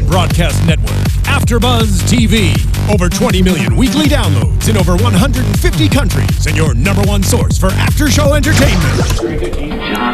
broadcast network, AFTERBUZZ TV. Over 20 million weekly downloads in over 150 countries, and your number one source for after-show entertainment.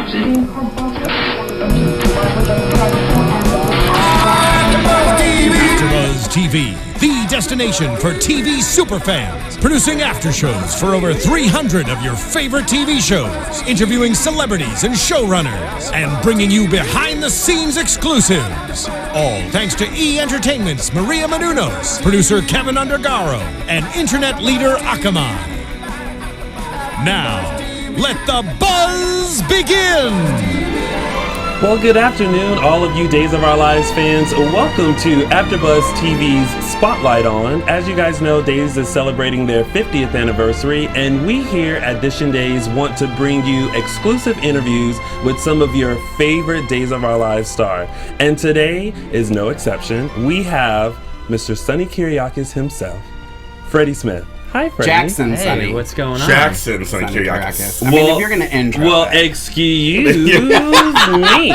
AFTERBUZZ TV, the destination for TV superfans, producing after shows for over 300 of your favorite TV shows, interviewing celebrities and showrunners, and bringing you behind-the-scenes exclusives. All thanks to E! Entertainment's Maria Menounos, producer Kevin Undergaro, and internet leader Akamai. Now, let the buzz begin! Well, good afternoon, all of you Days of Our Lives fans. Welcome to AFTERBUZZ TV's Spotlight On. As you guys know, Days is celebrating their 50th anniversary, and we here at Dishin Days want to bring you exclusive interviews with some of your favorite Days of Our Lives star. And today is no exception. We have Mr. Sonny Kiriakis himself, Freddie Smith. Hi, Freddie. Jackson, hey, Sonny. What's going on? Jackson, Sonny Kiriakis. I mean, if you're going to intro that. Excuse me.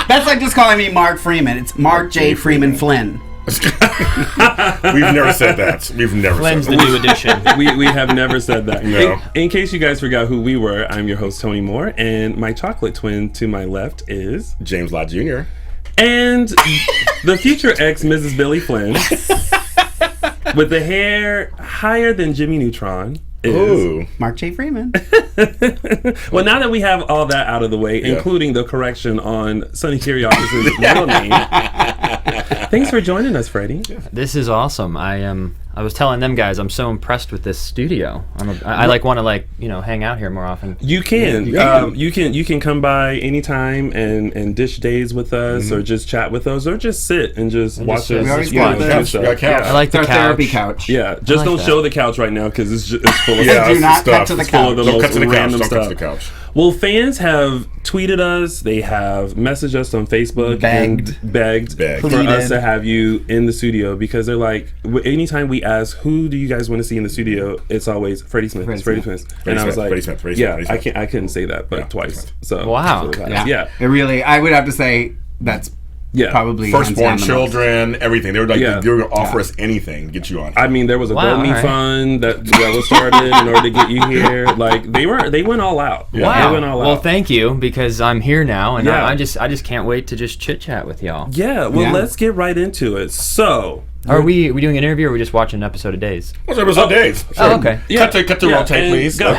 That's like just calling me Mark Freeman. It's Mark J. Freeman Flynn. We've never said that. We've never Flynn's said the that. new edition. We have never said that. No. In case you guys forgot who we were, I'm your host, Tony Moore, and my chocolate twin to my left is... James Lott Jr. And the future ex Mrs. Billy Flynn, with the hair higher than Jimmy Neutron, is... Ooh. Mark J. Freeman. Well, now that we have all that out of the way, including the correction on Sonny Kiriakis' real name, thanks for joining us, Freddie. This is awesome. I was telling them guys, I'm so impressed with this studio. I want to hang out here more often. You can. You can come by anytime and dish days with us, or just chat with us, or just sit and just watch us. We always We got a couch. I like the Our couch. therapy couch. Yeah, just like don't that. show the couch right now because it's full of Yeah, Do not stuff. cut to the It's full of couch. the Don't most cut to the couch. random Don't cut to stuff. the couch. Well, fans have tweeted us, they have messaged us on Facebook, and begged for Pleaded. us to have you in the studio because they're like, anytime we ask, who do you guys want to see in the studio? It's always Freddie Smith. Freddie Smith. And I was like, Freddie Smith. I couldn't say that, but twice. So Wow. yeah. It really, I would have to say that's probably hands Firstborn down the most. children, everything. They were like, Yeah. they were going to offer us anything to get you on. I mean, there was a Wow, GoMe all right. fund that was started in order to get you here. Like they went all out. Wow. They went all Well, out. thank you because I'm here now, and Yeah. I just can't wait to just chit chat with y'all. Yeah. Well, Yeah. let's get right into it. So. Are we doing an interview or are we just watching an episode of Days? What's up, episode Days? Oh, okay. Cut to roll tape, and please. go.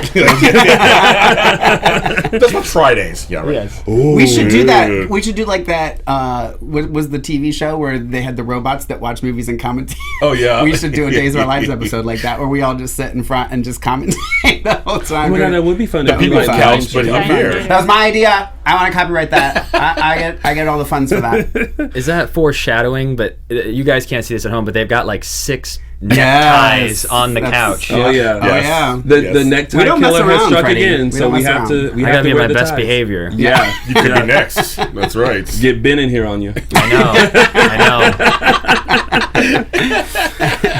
That's what Fridays. Yeah, right. Yes. We should do that. We should do like that. Was the TV show where they had the robots that watch movies and commentate? Oh, yeah. We should do a Days of Our Lives episode like that, where we all just sit in front and just commentate the whole time. Oh my God, that would be fun. That would be People's fun. couch, but I'm here. That was my idea. I want to copyright that. I get all the funds for that. Is that foreshadowing? But you guys can't see this at home, but they've got like 6 neckties on the couch. Oh yeah. Oh yeah. The necktie We don't mess killer has around, struck Freddie. again, We so don't we mess have to. around. We I have gotta to be wear my the best ties. behavior. Yeah. You could be next. That's right. Get Ben in here on you. I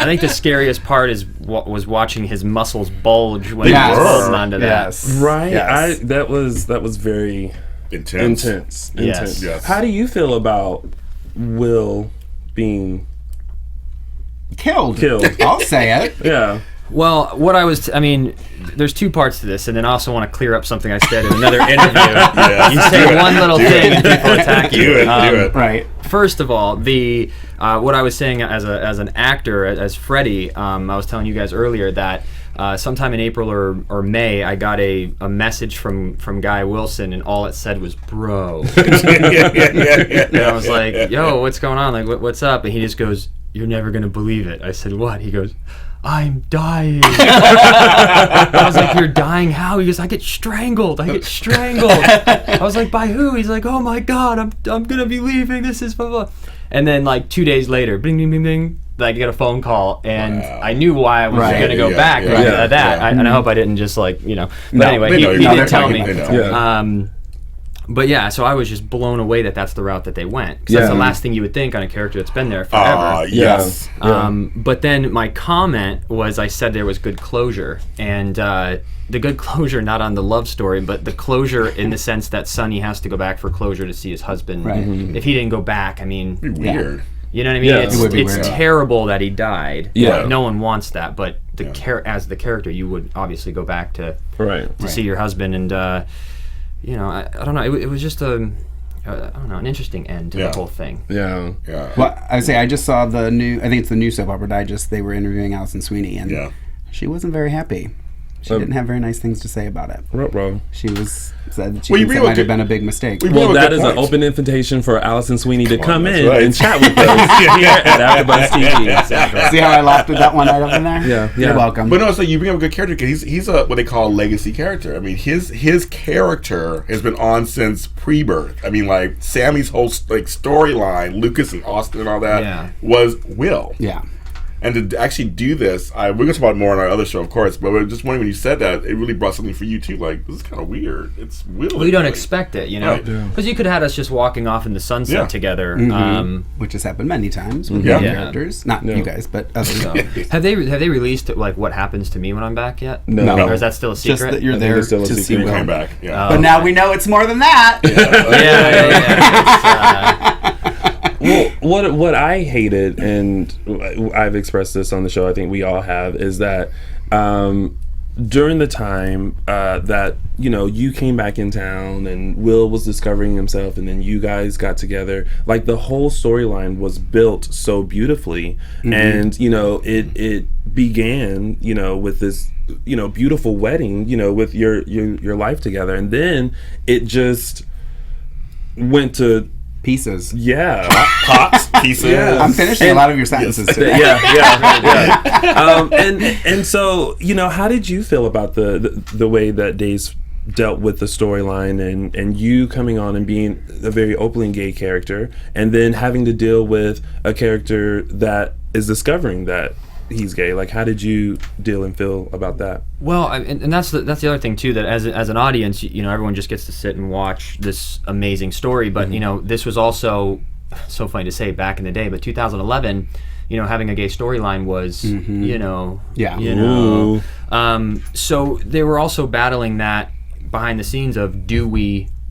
think the scariest part is was watching his muscles bulge when he was holding onto that. Yes. Right. Yes. That was very intense. Yes. Yes. How do you feel about Will being Killed. killed? I'll say it. Yeah. Well, what I mean, there's 2 parts to this, and then I also want to clear up something I said in another interview. You say one little thing and people attack you. Do it. Right. First of all, what I was saying as an actor, as Freddie, I was telling you guys earlier that sometime in April or May, I got a message from Guy Wilson, and all it said was "bro." And I was like, "Yo, what's going on? Like, what's up?" And he just goes, "You're never gonna believe it." I said, "What?" He goes, "I'm dying." I was like, "You're dying? How?" He goes, "I get strangled. I was like, "By who?" He's like, "Oh my God, I'm gonna be leaving. This is blah blah." And then like 2 days later, bing bing bing bing, I get a phone call, and I knew why I was gonna go back. And I hope I didn't just But anyway, he did tell me. But yeah, so I was just blown away that that's the route that they went. Because that's the last thing you would think on a character that's been there forever. Yes. But then my comment was, I said there was good closure. And the good closure, not on the love story, but the closure in the sense that Sonny has to go back for closure to see his husband. Right. If he didn't go back, I mean... It'd be weird. You know what I mean? Yeah. It's terrible that he died. Yeah. No one wants that. But as the character, you would obviously go back to see your husband. And, I don't know. It was just an interesting end to the whole thing. Yeah. Well, I would say I just saw the new, I think it's the new soap opera Digest. They were interviewing Alison Sweeney, and she wasn't very happy. She didn't have very nice things to say about it. She said that she thinks it might have been a big mistake. Well, that is an open invitation for Alison Sweeney to come in and chat with us here at AfterBuzz TV. Exactly. See how I laughed at that one right up in there? Yeah. You're welcome. But no, so you bring up a good character because he's a what they call a legacy character. I mean, his character has been on since pre-birth. I mean, like Sammy's whole storyline, Lucas and Austin and all that was Will. Yeah. And to actually do this, we're going to talk about it more on our other show, of course, but we're just wondering when you said that, it really brought something for you, too. Like, this is kind of weird. It's Will. We don't expect it, Because you could have had us just walking off in the sunset together. Which has happened many times with characters. Not you guys, but others. Have they released, like, what happens to me when I'm back yet? No. Or is that still a secret? Just that you're there to see Will. Came back, But now we know it's more than that. Well, what I hated, and I've expressed this on the show, I think we all have, is that during the time that you came back in town and Will was discovering himself, and then you guys got together, like the whole storyline was built so beautifully, and it began with this beautiful wedding, with your life together, and then it just went to pieces. Yeah. Pops, pieces. Yeah. I'm finishing a lot of your sentences today. And so, how did you feel about the way that Days dealt with the storyline and you coming on and being a very openly gay character and then having to deal with a character that is discovering that he's gay? Like, how did you deal and feel about that? Well, and that's the other thing too, that as an audience, everyone just gets to sit and watch this amazing story. But this was also so funny to say back in the day. But 2011, having a gay storyline was, so they were also battling that behind the scenes of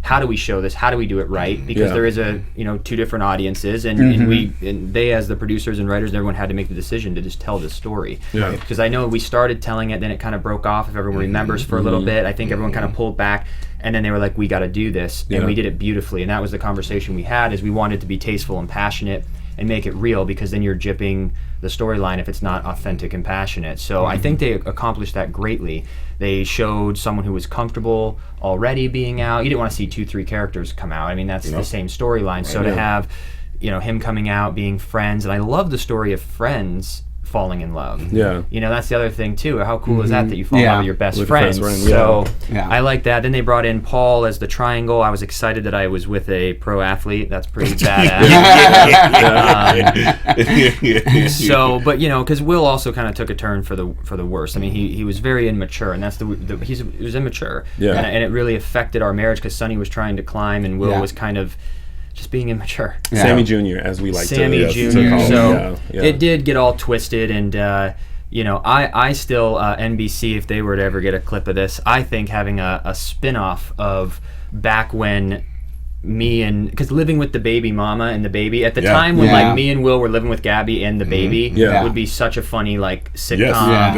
how do we show this? How do we do it right? Because there is two different audiences, and they, as the producers and writers and everyone, had to make the decision to just tell this story. Because I know we started telling it, then it kind of broke off, if everyone remembers, for a little bit. I think everyone kind of pulled back, and then they were like, we got to do this, and we did it beautifully. And that was the conversation we had, is we wanted to be tasteful and passionate and make it real, because then you're gypping the storyline if it's not authentic and passionate. So I think they accomplished that greatly. They showed someone who was comfortable already being out. You didn't want to see 2-3 characters come out. I mean, that's the same storyline. So to have, him coming out, being friends, and I love the story of friends falling in love. That's the other thing too. How cool is that you fall in love with your best friend? So I like that. Then they brought in Paul as the triangle. I was excited that I was with a pro athlete. That's pretty badass. But because Will also kind of took a turn for the worse. I mean, he was very immature, and that's he was immature. And it really affected our marriage, because Sonny was trying to climb, and Will was kind of just being immature. Sammy Jr., as we like Sammy Jr. call So him. it did get all twisted, and I still NBC, if they were to ever get a clip of this, I think having a spin-off of back when because living with the baby mama and the baby at the time when like me and Will were living with Gabby and the baby, would be such a funny like sitcom.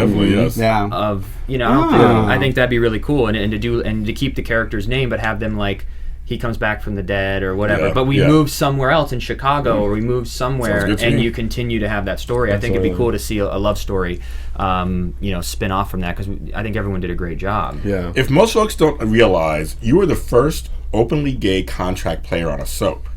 Of I think that'd be really cool, and to keep the character's name but have them like, he comes back from the dead or whatever, but we moved somewhere else in Chicago, or we moved somewhere, and you continue to have that story. I think it'd be cool to see a love story, spin off from that, because I think everyone did a great job. If most folks don't realize, you were the first openly gay contract player on a soap.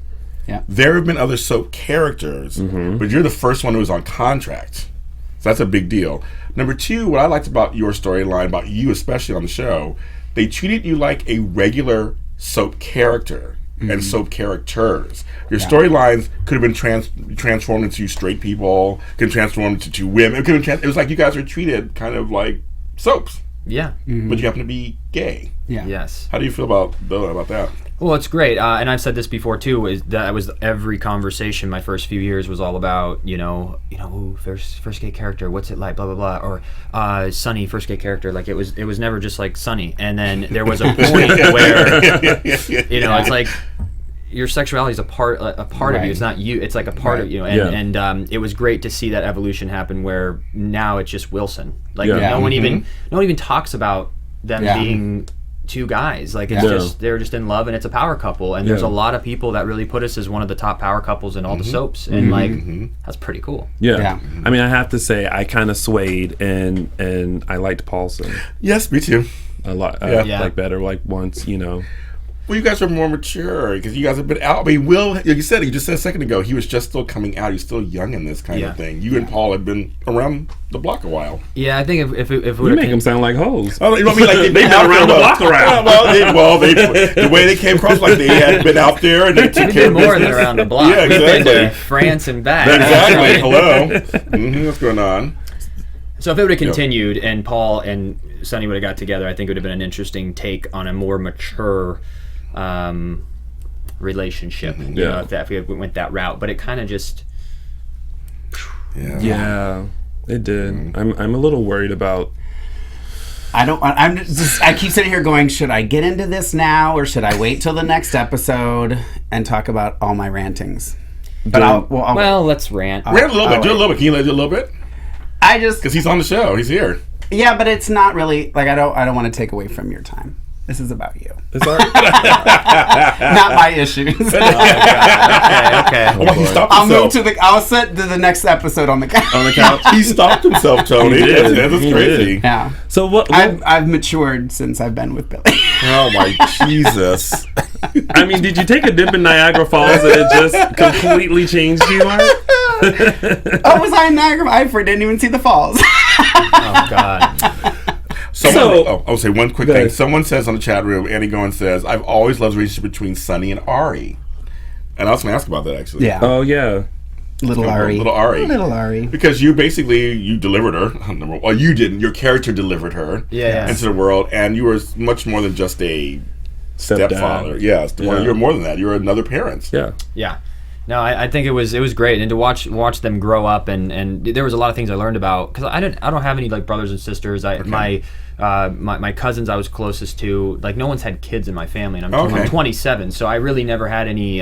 There have been other soap characters, but you're the first one who was on contract. So that's a big deal. Number two, what I liked about your storyline, about you especially on the show, they treated you like a regular soap character and soap characters. Your storylines could have been transformed into straight people, could transform into two women. It was like you guys were treated kind of like soaps. Yeah. But you happen to be gay. Yeah. Yes. How do you feel about that? Well, it's great, and I've said this before too. Is that was every conversation. My first few years was all about ooh, first gay character. What's it like? Blah blah blah. Or Sonny, first gay character. Like it was never just like Sonny. And then there was a point where it's like your sexuality is a part of you. It's not you. It's like a part of you. And it was great to see that evolution happen. Where now it's just Wilson. Like no one even talks about them being two guys. Like it's just they're just in love and it's a power couple. And there's a lot of people that really put us as one of the top power couples in all the soaps. And that's pretty cool. Yeah. I mean, I have to say I kind of swayed and I liked Paulson. Yes, me too. A lot. Like better. Like once Well, you guys are more mature because you guys have been out. I mean, Will, like you just said a second ago, he was just still coming out. He's still young in this kind of thing. You and Paul have been around the block a while. Yeah, I think if we you make them sound like hoes. Oh, you know what I mean? Like they've been around the block around. The way they came across, like they had been out there and they took care of business. more than around the block. Yeah, exactly. We've been to France and back. Exactly. Hello. What's going on? So if it would have continued and Paul and Sonny would have got together, I think it would have been an interesting take on a more mature relationship. You know, if we went that route, but it kind of just. Yeah, it did. I'm a little worried about. I keep sitting here going, should I get into this now or should I wait till the next episode and talk about all my rantings? But I'll let's rant. Rant a little bit. Do a little bit. Can you do a little bit? Because he's on the show. He's here. Yeah, but it's not really like I don't want to take away from your time. This is about you. It's all right. Not my issues. Okay. He stopped himself. I'll sit to the next episode on the couch. On the couch. He stopped himself, Tony. That's crazy. Yeah. So what? I've matured since I've been with Billy. Oh my Jesus. I mean, did you take a dip in Niagara Falls and it just completely changed you, Mark? Was I in Niagara? I didn't even see the falls. Oh God. I'll say one quick thing. Someone says on the chat room, Annie Goins says, I've always loved the relationship between Sonny and Ari. And I was going to ask about that, actually. Yeah. Oh, yeah. Little Ari. Because you delivered her. Well, you didn't. Your character delivered her into the world, and you were much more than just a stepfather. Yes. You were more than that. You were another parent. Yeah. Yeah. No, I think it was great, and to watch them grow up, and there was a lot of things I learned about, because I don't have any like brothers and sisters. My cousins I was closest to, like no one's had kids in my family, and I'm 27, so I really never had any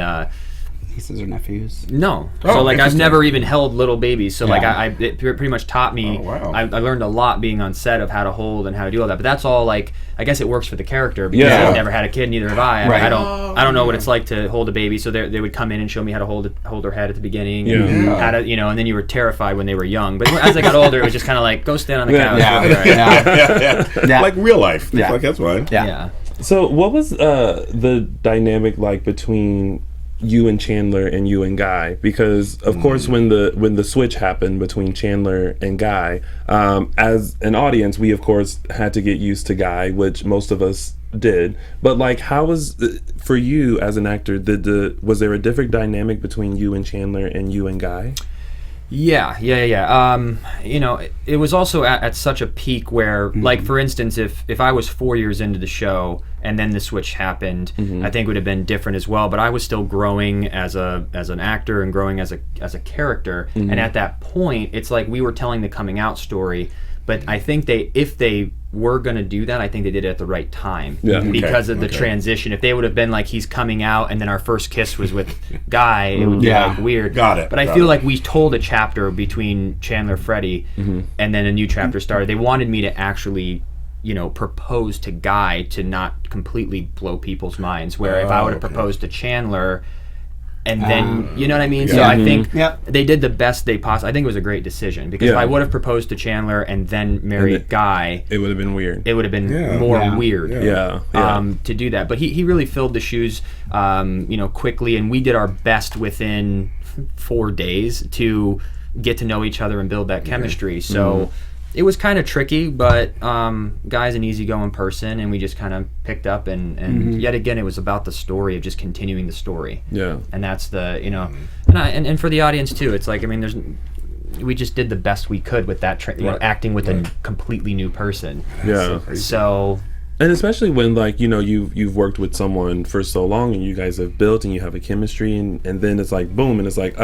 nieces or nephews. No, so I've never even held little babies, so it pretty much taught me. I learned a lot being on set of how to hold and how to do all that, but that's all I guess it works for the character because I've never had a kid, neither have I. Right. I don't know what it's like to hold a baby, so they would come in and show me how to hold her head at the beginning, and how to and then you were terrified when they were young, but as I got older, it was just kind of like go stand on the couch. Yeah. Like real life. Yeah. Like that's fine. Yeah. So what was the dynamic like between you and Chandler and you and Guy? Because of course when the switch happened between Chandler and Guy, as an audience we of course had to get used to Guy, which most of us did, but how was for you as an actor, was there a different dynamic between you and Chandler and you and Guy? Yeah. It was also at such a peak where, for instance, if I was 4 years into the show and then the switch happened, I think it would have been different as well. But I was still growing as an actor and growing as a character. And at that point, it's like we were telling the coming out story. But I think if they were going to do that, I think they did it at the right time because of the transition. If they would have been like he's coming out and then our first kiss was with Guy, it would be weird. Got it. But I feel like we told a chapter between Chandler, Freddie, and then a new chapter started. They wanted me to actually, propose to Guy to not completely blow people's minds. Where if I would have proposed to Chandler. And then, you know what I mean? So I think they did the best they possibly. I think it was a great decision because if I would have proposed to Chandler and then married Guy, it would have been weird. It would have been more weird. To do that, but he really filled the shoes, quickly, and we did our best within 4 days to get to know each other and build that chemistry. So. It was kind of tricky, but Guy's an easygoing person, and we just kind of picked up, and yet again, it was about the story of just continuing the story. Yeah. And that's the, and for the audience too, it's like, I mean, we just did the best we could with that, acting with a completely new person. Yeah. So. And especially when, like, you know, you've worked with someone for so long and you guys have built and you have a chemistry, and then it's like boom, and it's like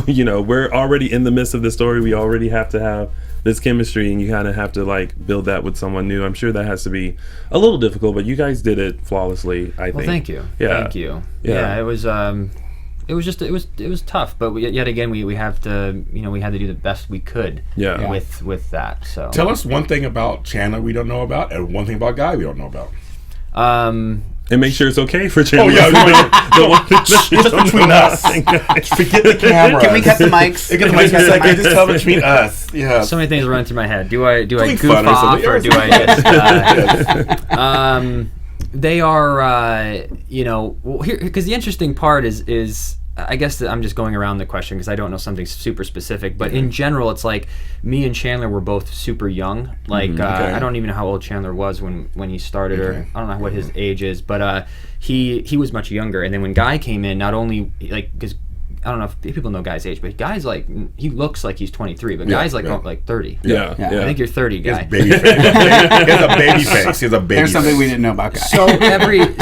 you know, we're already in the midst of the story, we already have to have this chemistry, and you kind of have to like build that with someone new. I'm sure that has to be a little difficult, but you guys did it flawlessly, I think. Well, thank you. Yeah. Thank you. Yeah, it was tough, but yet again we have to, you know, we had to do the best we could with that. So tell us one thing about Chandler we don't know about, and one thing about Guy we don't know about. And make sure it's okay for Chandler. Oh yeah, just between us. Forget the camera. Can we cut the mics? Just tell between us. Yeah. So many things running through my head. Do I goof off or do I just? They are, you know, here, because the interesting part is I guess that I'm just going around the question because I don't know something super specific, but in general, it's like me and Chandler were both super young. Like I don't even know how old Chandler was when he started, or I don't know what his age is, but he was much younger. And then when Guy came in, not only like, because I don't know if people know Guy's age, but Guy's like, he looks like he's 23, but Guy's like 30. Yeah. I think you're 30, Guy. He has a baby face. He has a baby There's something face. we didn't know about Guy.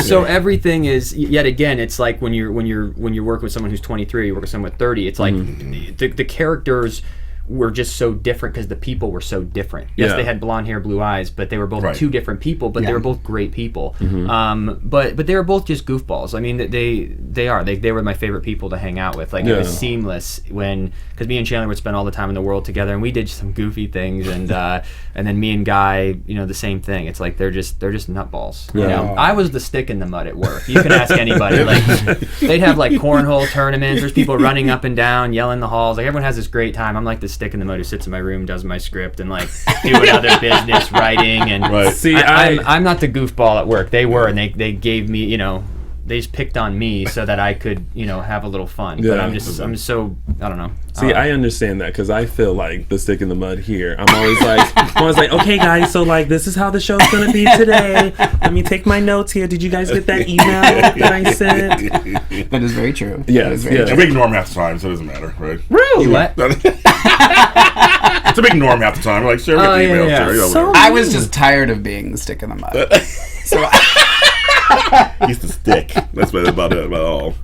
So everything is, yet again, it's like when you're working with someone who's 23, you work with someone with 30. It's like the characters were just so different because the people were so different. Yes, they had blonde hair, blue eyes, but they were both two different people. But they were both great people. But they were both just goofballs. I mean, they were my favorite people to hang out with. Like it was seamless because me and Chandler would spend all the time in the world together, and we did some goofy things, and then me and Guy, you know, the same thing. It's like they're just nutballs. You know, I was the stick in the mud at work. You can ask anybody. Like they'd have like cornhole tournaments. There's people running up and down, yelling in the halls. Like everyone has this great time. I'm like the stick in the mud who sits in my room, does my script, and like doing other business, writing, and See, I'm not the goofball at work. They were, and they gave me, you know, they just picked on me so that I could, you know, have a little fun. But I'm so, I don't know. See, I understand that because I feel like the stick in the mud here. I'm always like, okay, guys, so like this is how the show's gonna be today. Let me take my notes here. Did you guys get that email that I sent? That is very true. Yeah, And we ignore him half the time, so it doesn't matter, right? Really? What? It's a big norm half the time. We're like, sure, we get the email. Sure, So I was just tired of being the stick in the mud. So he's the stick. That's about all.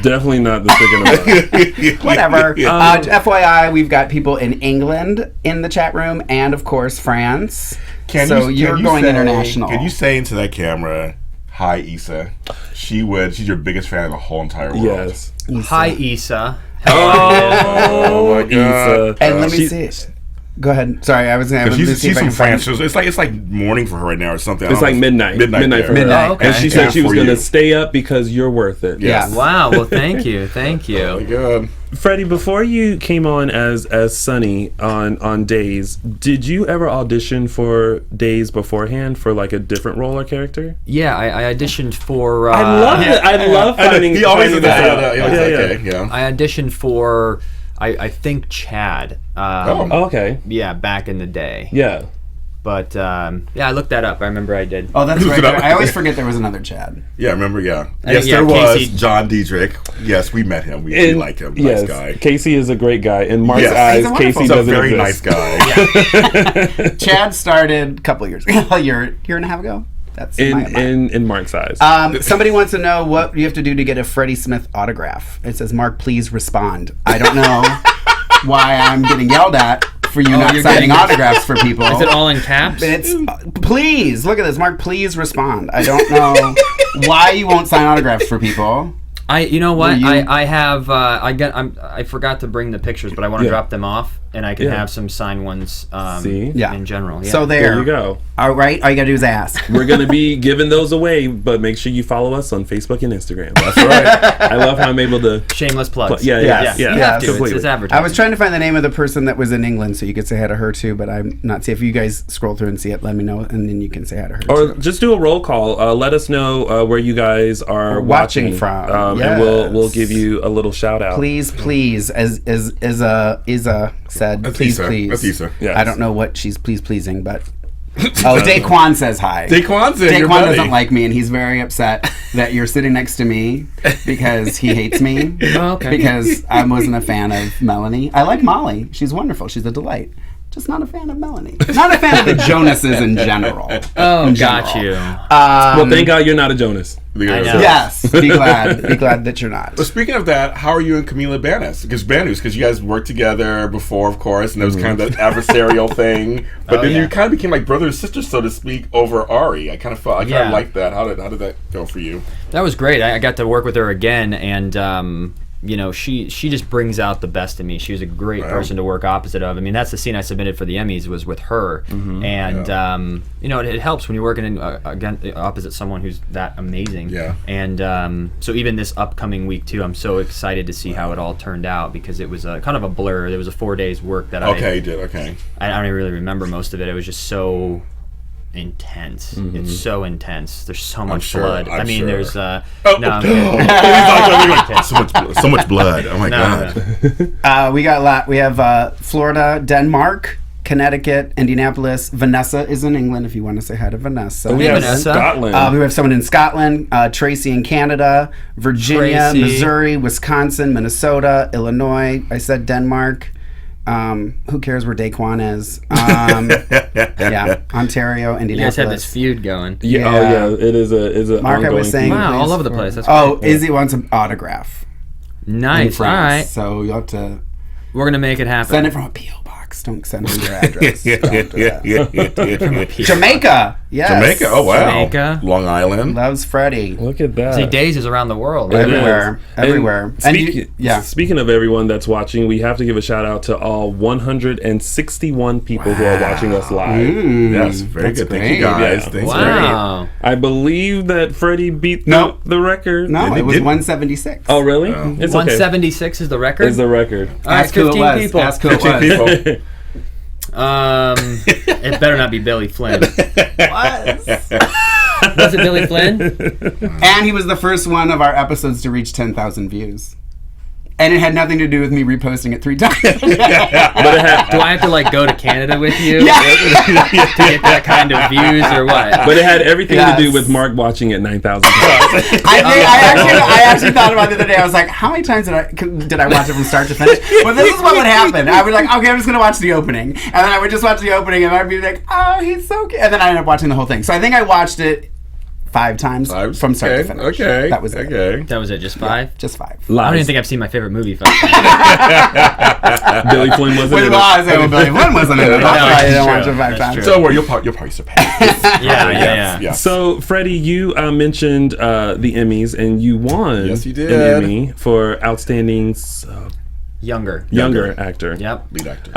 Definitely not the stick in the mud. whatever. FYI, we've got people in England in the chat room, and of course France. You're going international. Can you say into that camera, "Hi, Issa"? She's your biggest fan of the whole entire world. Yes. Hi, Issa. Oh my God. And let me see. Go ahead. Sorry, I was going to see she's if I from can find France. It's like morning for her right now or something. It's like midnight. Midnight for her. Oh, okay. And she said she was going to stay up because you're worth it. Yes. Yeah. Wow. Well, thank you. Oh my God. Freddie, before you came on as Sonny on Days, did you ever audition for Days beforehand for like a different role or character? Yeah, I auditioned for. I love it. I love finding. He always does that. Yeah. I auditioned for. I think Chad. Okay. Yeah, back in the day. Yeah. But I looked that up. I remember I did. Oh, that's right. I always forget there was another Chad. Yeah, remember? Yeah. Yes, There was Casey. John Diedrich. Yes, we met him. We like him. Nice guy. Casey is a great guy. In Mark's Yes. eyes, He's a wonderful- Casey He's a doesn't very exist. nice guy. Chad started a couple of years ago. a year and a half ago. That's in Mark's eyes. Somebody wants to know what you have to do to get a Freddie Smith autograph. It says, "Mark, please respond." I don't know why I'm getting yelled at for you not signing autographs for people. Is it all in caps? It's please look at this, Mark. Please respond. I don't know why you won't sign autographs for people. You know what? I forgot to bring the pictures, but I want to drop them off, and I can have some signed ones. In general. Yeah. So there you go. All right, all you gotta do is ask. We're gonna be giving those away, but make sure you follow us on Facebook and Instagram. That's right. I love how I'm able to. Shameless plugs. Yeah. You have to. Completely. It's advertising. I was trying to find the name of the person that was in England, so you could say hi to her too. But I'm not. See if you guys scroll through and see it, let me know, and then you can say hi to her. Or too. just do a roll call. Let us know where you guys are watching from, and we'll give you a little shout out. Please, as Isa said, That's please, Issa. please. That's Issa. Yes. I don't know what she's pleasing, but Oh, Daquan says hi. Daquan doesn't like me, and he's very upset that you're sitting next to me because he hates me. Oh, okay. Because I wasn't a fan of Melanie. I like Molly. She's wonderful. She's a delight. Just not a fan of Melanie. Not a fan of the Jonases in general. Oh, got you. Well, thank God you're not a Jonas. Yes, be glad that you're not. Well, speaking of that, how are you and Camila Banus? Because you guys worked together before, of course, and there was kind of that adversarial thing. But then you kind of became like brother and sister, so to speak, over Ari. I kind of liked that. How did that go for you? That was great. I got to work with her again, and she just brings out the best in me. She was a great person to work opposite of. I mean, that's the scene I submitted for the Emmys was with her, and it helps when you're working opposite someone who's that amazing. Yeah. And so even this upcoming week too, I'm so excited to see how it all turned out because it was kind of a blur. There was a 4 days work that I did. Okay. I don't even really remember most of it. It was just so intense. It's so intense. There's so much blood. There's so much blood. Oh my God. We have Florida, Denmark, Connecticut, Indianapolis. Vanessa is in England if you want to say hi to Vanessa. We have Vanessa. Scotland. We have someone in Scotland, Tracy in Canada, Virginia, Tracy. Missouri, Wisconsin, Minnesota, Illinois. I said Denmark. Who cares where Daquan is? Ontario, Indianapolis. You guys have this feud going. Yeah. Oh yeah, it is a Mark, ongoing I was saying, feud. Wow, all over the place. That's great. Izzy wants an autograph. Nice. All right. So you'll have to We're gonna make it happen. send it from a P.O. box. Don't send me your address. Don't do that. Jamaica. Yes. Jamaica. Oh wow. Jamaica. Long Island. Loves Freddie. Look at that. See, Days is around the world. It Everywhere. is. Everywhere. Speaking of everyone that's watching, we have to give a shout out to all 161 people who are watching us live. Yes, very good. Thank you guys. Yeah. Thanks, Wow. I believe that Freddie beat the record. No, it was 176. Oh, really? It's okay. 176 is the record. Is the record. All right, Ask who it 15 was. people. Ask who it was. people. It better not be Billy Flynn. Was it Billy Flynn? And he was the first one of our episodes to reach 10,000 views. And it had nothing to do with me reposting it 3 times. Do I have to go to Canada with you to get that kind of views or what? But it had everything to do with Mark watching it 9,000 times. I actually thought about it the other day. I was like, how many times did I watch it from start to finish? Well, this is what would happen. I would be like, okay, I'm just going to watch the opening. And then I would just watch the opening and I'd be like, oh, he's so cute. And then I ended up watching the whole thing. So I think I watched it 5 times from start to finish. Okay. That was it. Okay. That was it, just 5? Yeah, just 5. I don't even think I've seen my favorite movie 5 times. Billy Flynn wasn't in it. Billy Flynn wasn't in it. That's why I didn't watch it 5 That's times. true. So you'll probably surpass. Yeah. So, Freddie, you mentioned the Emmys, and you won Yes, you did. an Emmy for Outstanding Younger actor. Yep. Lead actor.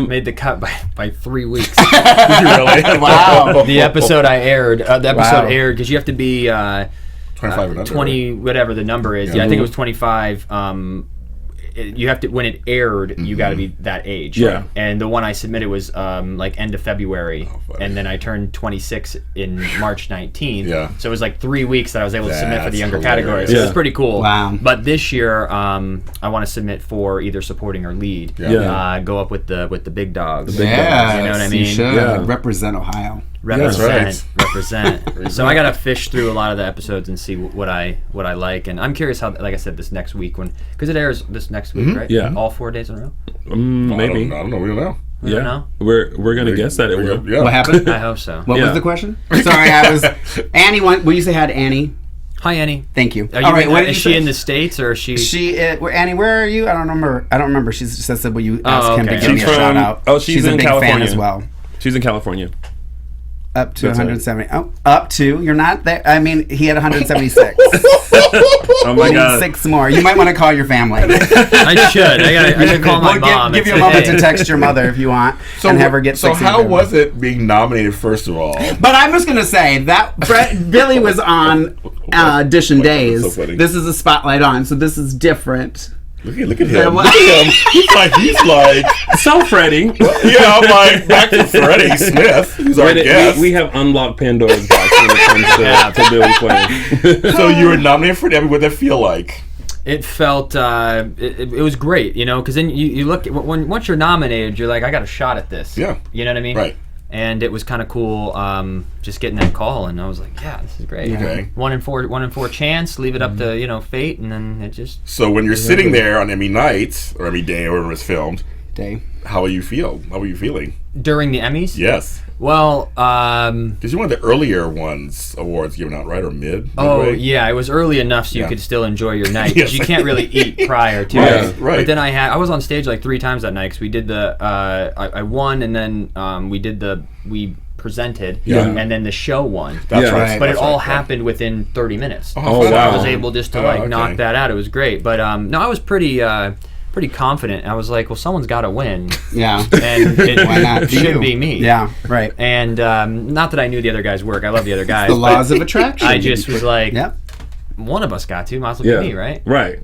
Made the cut by 3 weeks. Really? Wow. The episode aired because you have to be 25 and under. 20, whatever the number is. Yeah, I think it was 25. You have to, when it aired, you got to be that age. Yeah. And the one I submitted was end of February, and then I turned 26 in March 19th. Yeah. So it was 3 weeks that I was able to submit for the That's younger hilarious. category. So it was pretty cool. Wow. But this year, I want to submit for either supporting or lead. Yeah. Go up with the big dogs. Yeah, You know what I mean? You should Yeah. represent Ohio. Represent. So I gotta fish through a lot of the episodes and see what I like, and I'm curious how, like I said, this next week because it airs this next week, right? Yeah. All 4 days in a row. Maybe. I don't know. We don't know. Yeah. know? We're gonna guess that it will. Yeah. What happened? I hope so. What Yeah. was the question? Sorry, I was Annie. Will you say hi to Annie? Hi, Annie. Thank you. Are you All right, what did is you she say? in the States or is she? Annie, where are you? I don't remember. She just said, will you ask him to give me She's a shout out? Oh, she's a in big California fan as well. She's in California. Up to That's 170. Oh, up to. You're not there. I mean, he had 176. Oh my God. 6 more. You might want to call your family. I should. I should call my mom. Give you a and say, moment hey. to text your mother if you want and have her get 6. So how was it being nominated, first of all? But I'm just going to say that Billy was on Audition Days. so funny. This is a spotlight on, so this is different. Look at him. Look at him. He's like, So, Freddie. yeah, I'm like, back to Freddie Smith, who's our guest. We have unlocked Pandora's box when it comes to Billy Flynn. So you were nominated for the Emmy. What did that feel like? It felt it was great, because then you look once you're nominated, you're like, I got a shot at this. Yeah. You know what I mean? Right. and it was kind of cool just getting that call, and I was like, yeah, this is great. Okay. 1 in 4 chance, leave it up to fate, and then it just. So when you're sitting there on Emmy night or Emmy day or when it's filmed, how will you feel? How were you feeling during the Emmys? Yes. Well, because you're one of the earlier awards given out, right, or midway? Oh yeah, it was early enough so you could still enjoy your night, because you can't really eat prior to it. Right. But then I was on stage like 3 times that night, because we did I won, and then we presented, and then the show won. That's right. But it all happened within 30 minutes. Oh, so wow. I was able just to knock that out. It was great. But no, I was pretty confident. I was like, well, someone's got to win. Yeah. And it Why not should be me. Yeah, right. And not that I knew the other guy's work. I love the other guys. The laws of attraction. I just was like, one of us got to. Might as well be me, right? Right.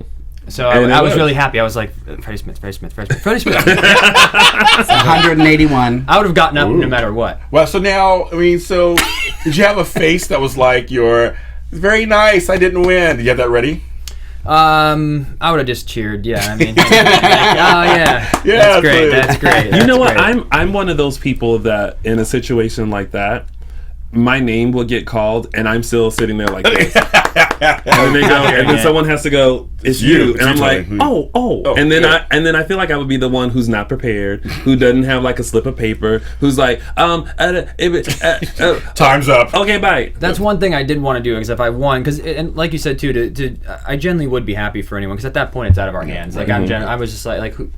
So I was really happy. I was like, Freddie Smith. 181. I would have gotten up no matter what. Well, so now, so did you have a face that was like very nice, I didn't win? Did you have that ready? I would have just cheered. Yeah, I mean, that's great. That's great. You know what? I'm one of those people that in a situation like that, my name will get called, and I'm still sitting there like this. And then they go, and then someone has to go, "It's you," and I'm like, "Oh," and then I feel like I would be the one who's not prepared, who doesn't have like a slip of paper, who's like, time's up. Okay, bye. That's one thing I did want to do, because if I won, and like you said too, I genuinely would be happy for anyone, because at that point it's out of our hands. Like I was just like who.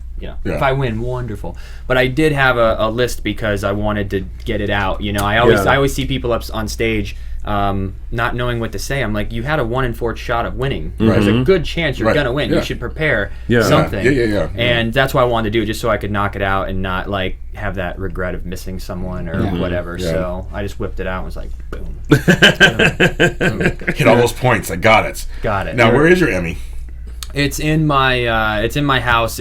If I win, wonderful. But I did have a list, because I wanted to get it out. I always see people up on stage not knowing what to say. I'm like, you had a 1 in 4 shot of winning. There's a good chance you're gonna win. You should prepare something. And that's why I wanted to do it, just so I could knock it out and not like have that regret of missing someone or whatever. So I just whipped it out and was like, boom. Hit all those points. I got it. Now, where is your Emmy? It's in my house.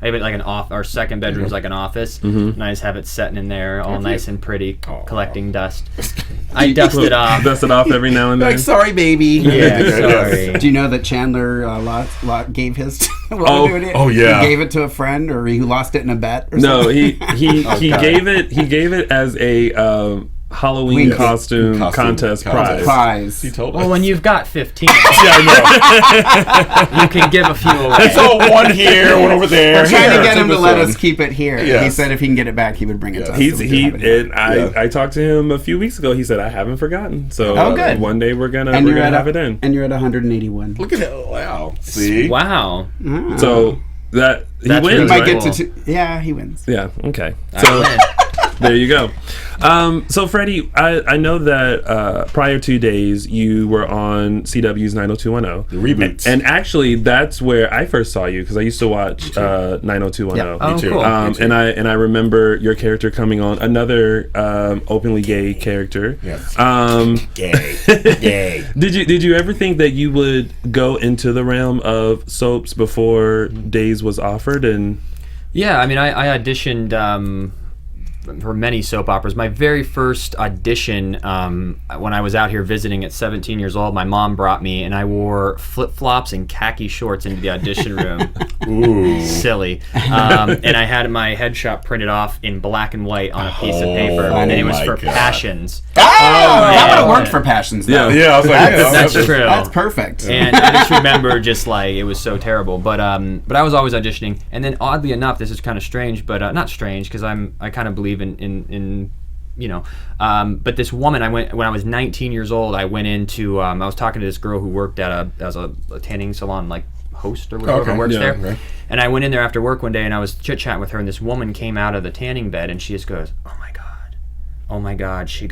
I have it like our second bedroom's like an office, and I just have it sitting in there, all nice and pretty, collecting dust. I dust it off. Dust it off every now and then. Like, sorry, baby. Yeah, sorry. Do you know that Chandler Lott gave his? He gave it to a friend, or he lost it in a bet. Or something? he gave it as a Halloween costume contest prize. He told us. Well, when you've got 15, I know. you can give a few away. It's all one here, one over there. We're trying to get him to let us keep it here. Yes. He said if he can get it back, he would bring it to us. I talked to him a few weeks ago. He said, I haven't forgotten. So good. One day we're gonna have it in. And you're at 181. Look at that! Wow. See? Wow. So he wins. Really might cool. get to yeah, he wins. Yeah. Okay. So there you go. So Freddie, I know that prior 2 days you were on CW's 90210. The reboot. And actually, that's where I first saw you, because I used to watch 90210. Yeah. Oh, Me too. cool. And I remember your character coming on, another openly gay character. Yes. Gay. Did you ever think that you would go into the realm of soaps before Days was offered? And Yeah, I mean, I auditioned for many soap operas. My very first audition, when I was out here visiting at 17 years old, my mom brought me, and I wore flip-flops and khaki shorts into the audition room. Ooh. Silly. And I had my headshot printed off in black and white on a piece of paper, and it was for Passions. That would have worked for Passions, though. Yeah, I was like, that's true. That's perfect. And I just remember just like it was so terrible, but I was always auditioning. And then oddly enough, this is kind of strange, but not strange, because I kind of believe in but this woman, when I was 19 years old, I went into I was talking to this girl who worked at as a tanning salon, like host or whatever, works there. Okay. And I went in there after work one day, and I was chit-chatting with her, and this woman came out of the tanning bed, and she just goes, oh my god, she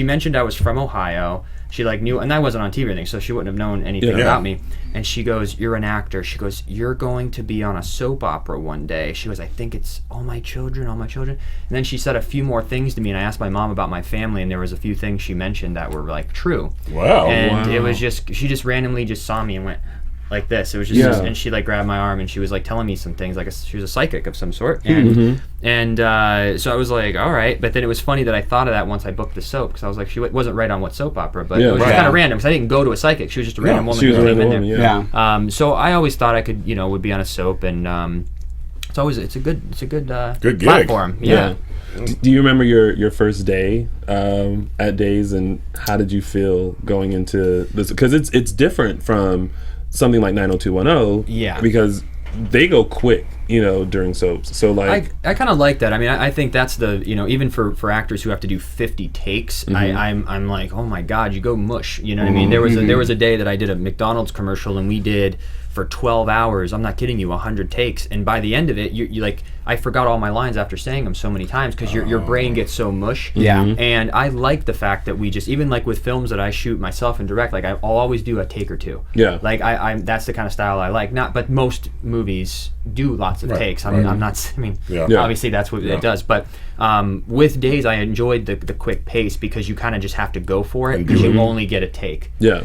mentioned I was from Ohio. She like knew, and I wasn't on TV or anything, so she wouldn't have known anything about me. And she goes, you're an actor. She goes, you're going to be on a soap opera one day. She goes, I think it's All My Children. And then she said a few more things to me, and I asked my mom about my family, and there was a few things she mentioned that were like true. Wow. And it was just, she just randomly just saw me and went like this. It was just, and she like grabbed my arm, and she was like telling me some things, like she was a psychic of some sort. And so I was like, all right. But then it was funny that I thought of that once I booked the soap, because I was like, she wasn't right on what soap opera, but it was kind of random, because I didn't go to a psychic. She was just a random woman. She was a random woman. So I always thought I could, would be on a soap, and it's a good gig. platform. Yeah. Do you remember your first day at Days, and how did you feel going into this? Because it's different from something like 90210. Yeah. Because they go quick, during soaps. So like, I kind of like that. I mean, I think that's the, even for actors who have to do 50 takes, I'm like, oh my God, you go mush. You know what I mean? There was a day that I did a McDonald's commercial, and we did for 12 hours. I'm not kidding you, 100 takes, and by the end of it, you like, I forgot all my lines after saying them so many times because your brain gets so mush. Yeah. And I like the fact that we just, even like with films that I shoot myself and direct, like I'll always do a take or two. Yeah. Like I'm that's the kind of style I like. But most movies do lots of takes. I'm not. I mean, obviously that's what it does. But with Days, I enjoyed the quick pace because you kind of just have to go for it because you only get a take. Yeah.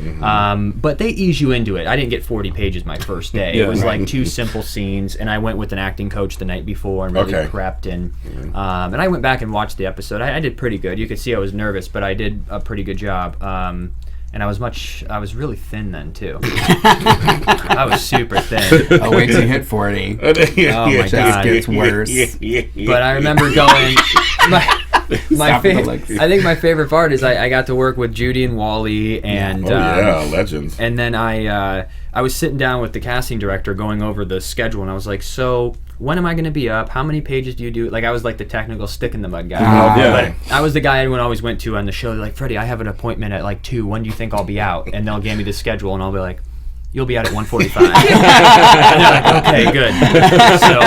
But they ease you into it. I didn't get 40 pages my first day. It was like 2 simple scenes, and I went with an acting coach the night before and really prepped. And I went back and watched the episode. I did pretty good. You could see I was nervous, but I did a pretty good job. And I was really thin then too. I was super thin. Oh, wait till you hit 40. Oh my God. It gets worse. But I remember going. I think my favorite part is I got to work with Judy and Wally and legends. And then I was sitting down with the casting director going over the schedule, and I was like, so when am I going to be up? How many pages do you do? Like, I was like the technical stick in the mud guy. But I was the guy everyone always went to on the show. They're like, Freddie, I have an appointment at like 2. When do you think I'll be out? And they'll give me the schedule, and I'll be like, you'll be out at 1:45. And they're like, okay, good. So,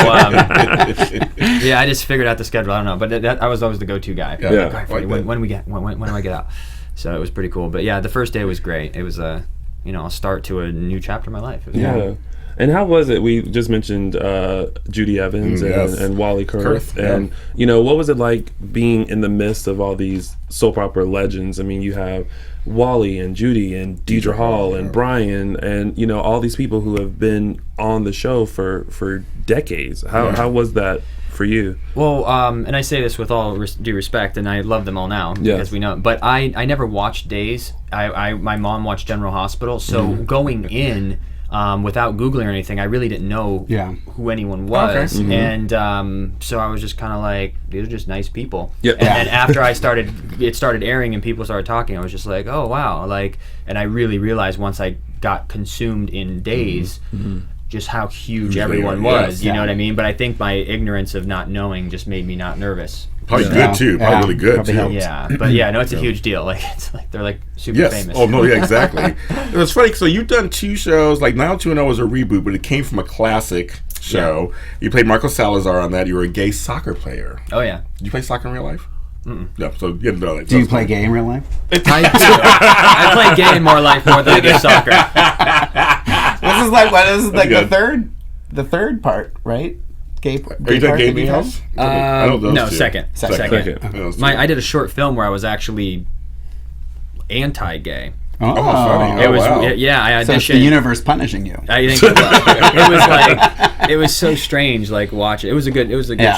I just figured out the schedule. I don't know, but I was always the go-to guy. Like, all right, Freddie, when do I get out? So it was pretty cool. But yeah, the first day was great. It was a start to a new chapter in my life. It was cool. And how was it? We just mentioned Judy Evans and Wally Kurth. And, what was it like being in the midst of all these soap opera legends? I mean, you have Wally and Judy and Deidre Hall and Brian and, all these people who have been on the show for decades. How was that for you? Well, and I say this with all due respect, and I love them all now because we know. But I never watched Days. My mom watched General Hospital, so going in without Googling or anything, I really didn't know who anyone was. Okay. And so I was just kind of like, these are just nice people. And then after it started airing and people started talking, I was just like, oh wow, like, and I really realized once I got consumed in Days. Just how huge everyone was, you know what I mean? But I think my ignorance of not knowing just made me not nervous. Probably good too. Probably really good too. Yeah, but no, it's a huge deal. Like it's like they're like super famous. Oh no, exactly. It was funny. So you've done 2 shows. Like 90210 was a reboot, but it came from a classic show. You played Marco Salazar on that. You were a gay soccer player. Oh yeah. Did you play soccer in real life? No, so you didn't know that. Do you play gay in real life? I do. I play gay in more life more than I do soccer. This is like the third part, right? Gay Are you done Gay Beat House? No, second. I did a short film where I was actually anti-gay. Oh, funny. It was wow. I auditioned. So it's the universe punishing you. I think it was. It was so strange. Like watch it. It was a good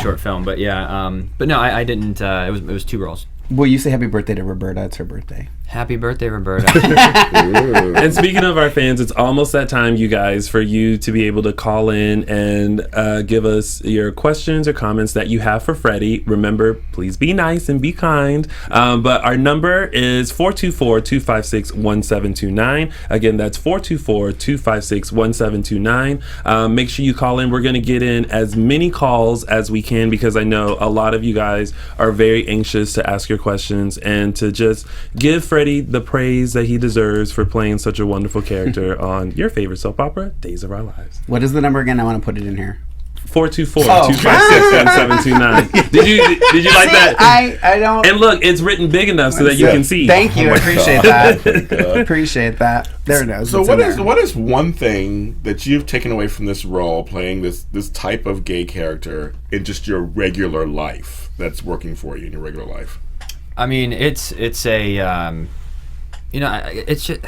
short film. But but no, I didn't. It was 2 roles. Will you say happy birthday to Roberta? It's her birthday. Happy birthday, Roberta. And speaking of our fans, it's almost that time, you guys, for you to be able to call in and give us your questions or comments that you have for Freddie. Remember, please be nice and be kind. But our number is 424-256-1729. Again, that's 424-256-1729. Make sure you call in. We're going to get in as many calls as we can because I know a lot of you guys are very anxious to ask your questions and to just give Freddie the praise that he deserves for playing such a wonderful character on your favorite soap opera, Days of Our Lives. What is the number again? I want to put it in here. 424-256-1729. Did you like that? I don't. And look, it's written big enough so that you can see. Thank you. I appreciate that. Appreciate that. There it is. So what is one thing that you've taken away from this role, playing this type of gay character in just your regular life that's working for you in your regular life? I mean, it's a it's just,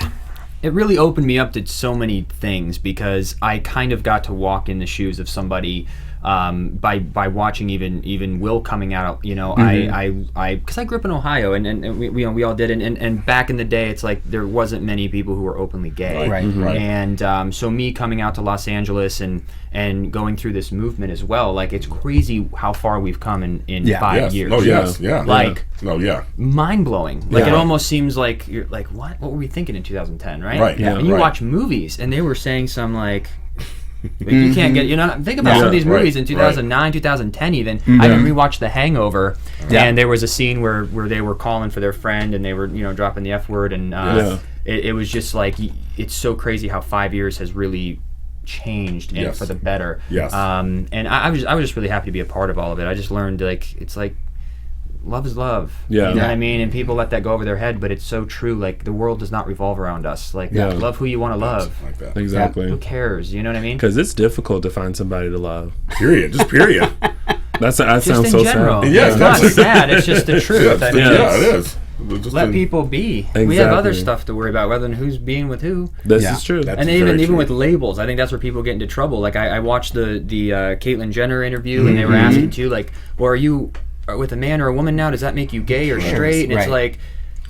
it really opened me up to so many things because I kind of got to walk in the shoes of somebody by watching even Will coming out. You know, because I grew up in Ohio, and we all did, and back in the day, it's like there wasn't many people who were openly gay, Right. And so me coming out to Los Angeles and going through this movement as well, like it's crazy how far we've come in 5 years. Oh yes, yeah. Like, mind blowing. Like it almost seems like you're like, what were we thinking in 2010, right? Right. Yeah. And you watch movies, and they were saying some like you can't get. Think about some of these movies in 2009, 2010 even. I even rewatched The Hangover, and there was a scene where they were calling for their friend, and they were dropping the F word, and it was just like it's so crazy how 5 years has really changed and for the better. Yes. And I was just really happy to be a part of all of it. I just learned like it's like love is love. Yeah. You know what I mean? And people let that go over their head, but it's so true. Like the world does not revolve around us. Like love who you want to love. Like that. Exactly. Who cares? You know what I mean? Because it's difficult to find somebody to love. Period. Just period. That sounds just in so general. sad. Yeah, it's not sad. It's just the truth. It is. Just let people be. Exactly. We have other stuff to worry about rather than who's being with who. This is true. And even with labels, I think that's where people get into trouble. Like I watched the Caitlyn Jenner interview, and they were asking too, like, well, are you with a man or a woman now? Does that make you gay or straight? And it's like,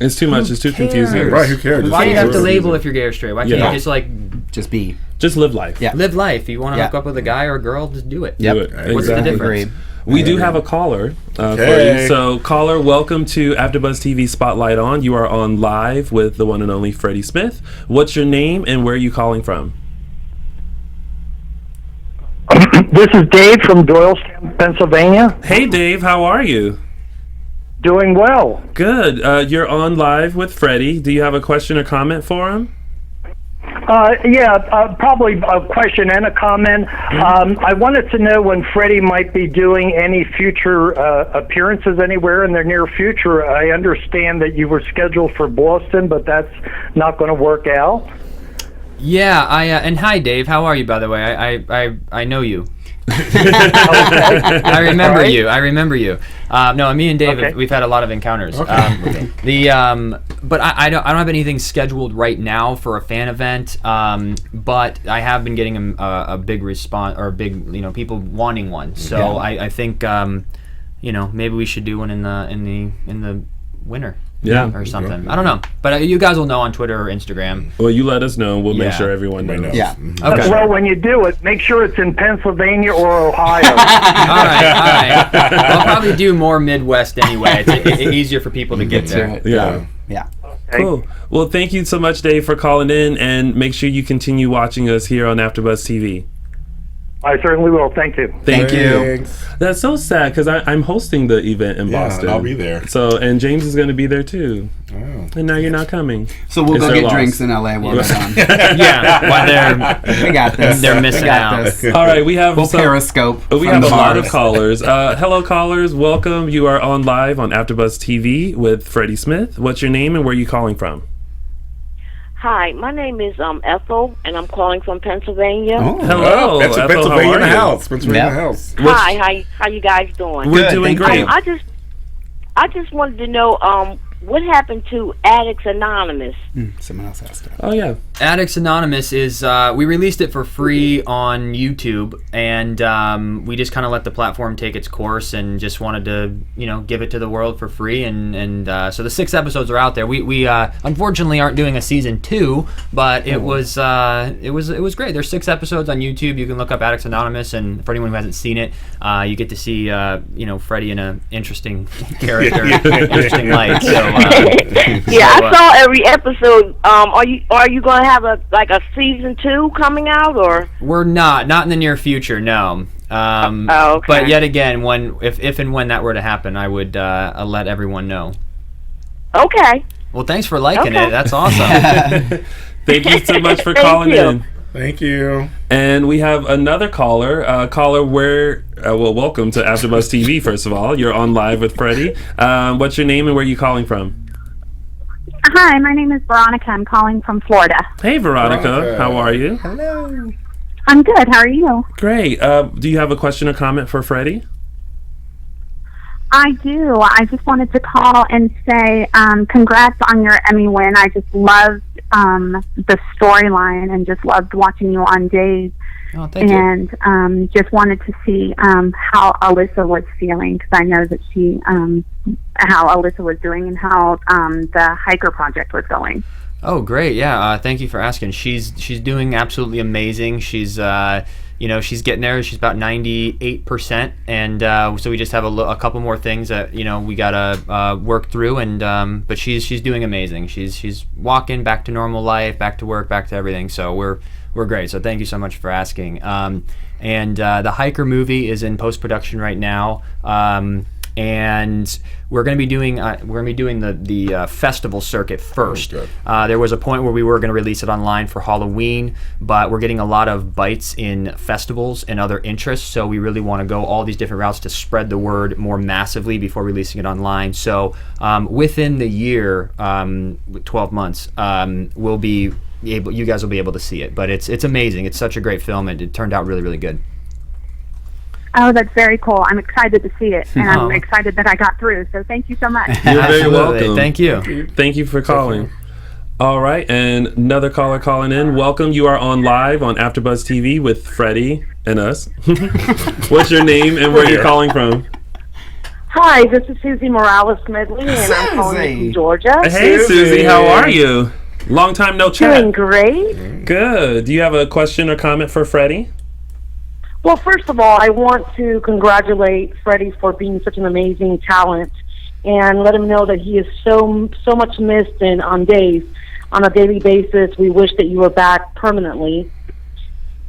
it's too much. It's too confusing. Right? Who cares? Why do you have to label if you're gay or straight? Why can't you just like just be? Just live life. Yeah. Live life. If you want to hook up with a guy or a girl, just do it. Yep. Do it. What's the difference? We do have a caller for you. So, caller, welcome to AfterBuzz TV Spotlight On. You are on live with the one and only Freddie Smith. What's your name and where are you calling from? This is Dave from Doylestown, Pennsylvania. Hey, Dave. How are you? Doing well. Good. You're on live with Freddie. Do you have a question or comment for him? Probably a question and a comment. I wanted to know when Freddie might be doing any future appearances anywhere in the near future. I understand that you were scheduled for Boston, but that's not going to work out. Yeah, and hi Dave, how are you, by the way? I know you. I remember you. No, me and Dave, we've had a lot of encounters. But I don't have anything scheduled right now for a fan event. But I have been getting a big response, or people wanting one. So I think maybe we should do one in the winter. Yeah. Or something. I don't know. But you guys will know on Twitter or Instagram. Well, you let us know. We'll make sure everyone knows. Yeah. Okay. Well, when you do it, make sure it's in Pennsylvania or Ohio. All right. I'll probably do more Midwest anyway. It's easier for people to get there. Right. Yeah. Cool. Well, thank you so much, Dave, for calling in, and make sure you continue watching us here on AfterBuzz TV. I certainly will. Thank you. Thank you. That's so sad because I'm hosting the event in Boston. I'll be there. So, and James is going to be there too. Oh. And now you're not coming. So we'll go get drinks in LA while we're done. We got this. They're missing out. All right, we have Periscope. We have a lot of callers. Hello, callers. Welcome. You are on live on AfterBuzz TV with Freddie Smith. What's your name and where are you calling from? Hi, my name is Ethel, and I'm calling from Pennsylvania. Oh, hello, Ethel. Pennsylvania in the house. Pennsylvania in the house. Hi, how you guys doing? We're doing great. I just wanted to know what happened to Addicts Anonymous. Someone else asked it. Oh yeah, Addicts Anonymous is we released it for free on YouTube, and we just kind of let the platform take its course and just wanted to give it to the world for free, and so the 6 episodes are out there. We unfortunately aren't doing a season 2, but it was great. There's 6 episodes on YouTube. You can look up Addicts Anonymous, and for anyone who hasn't seen it, you get to see Freddie in an interesting character, interesting light. So. I saw every episode. Are you going to have a season 2 coming out, or? We're not in the near future. No. Okay. But yet again, if and when that were to happen, I would let everyone know. Okay. Well, thanks for liking it. That's awesome. Thank you so much for calling in. Thank you. And we have another caller. Welcome to AfterBuzz TV, first of all. You're on live with Freddie. What's your name and where are you calling from? Hi, my name is Veronica. I'm calling from Florida. Hey, Veronica. How are you? Hello. I'm good. How are you? Great. Do you have a question or comment for Freddie? I do. I just wanted to call and say congrats on your Emmy win. I just loved the storyline and just loved watching you on Days. Oh, thank you. And just wanted to see how Alyssa was feeling, because I know that how Alyssa was doing and how the hiker project was going. Oh, great! Yeah, thank you for asking. She's doing absolutely amazing. She's she's getting there. She's about 98%, and so we just have a couple more things that we gotta work through. And but she's doing amazing. She's walking back to normal life, back to work, back to everything. So we're great. So thank you so much for asking. And the hiker movie is in post-production right now. And we're going to be doing the festival circuit first. There was a point where we were going to release it online for Halloween, but we're getting a lot of bites in festivals and other interests, so we really want to go all these different routes to spread the word more massively before releasing it online. So within the year, 12 months, you guys will be able to see it. But it's amazing. It's such a great film, and it turned out really, really good. Oh, that's very cool. I'm excited to see it, and I'm excited that I got through, so thank you so much. You're very welcome. Thank you. Thank you for calling. All right, and another caller calling in. Welcome. You are on live on AfterBuzz TV with Freddie and us. What's your name and where are you calling from? Hi, this is Susie Morales Smedley, and I'm calling from Georgia. Hey, Susie, how are you? Long time no chat. Doing great. Good. Do you have a question or comment for Freddie? Well, first of all, I want to congratulate Freddie for being such an amazing talent, and let him know that he is so much missed on a daily basis. We wish that you were back permanently.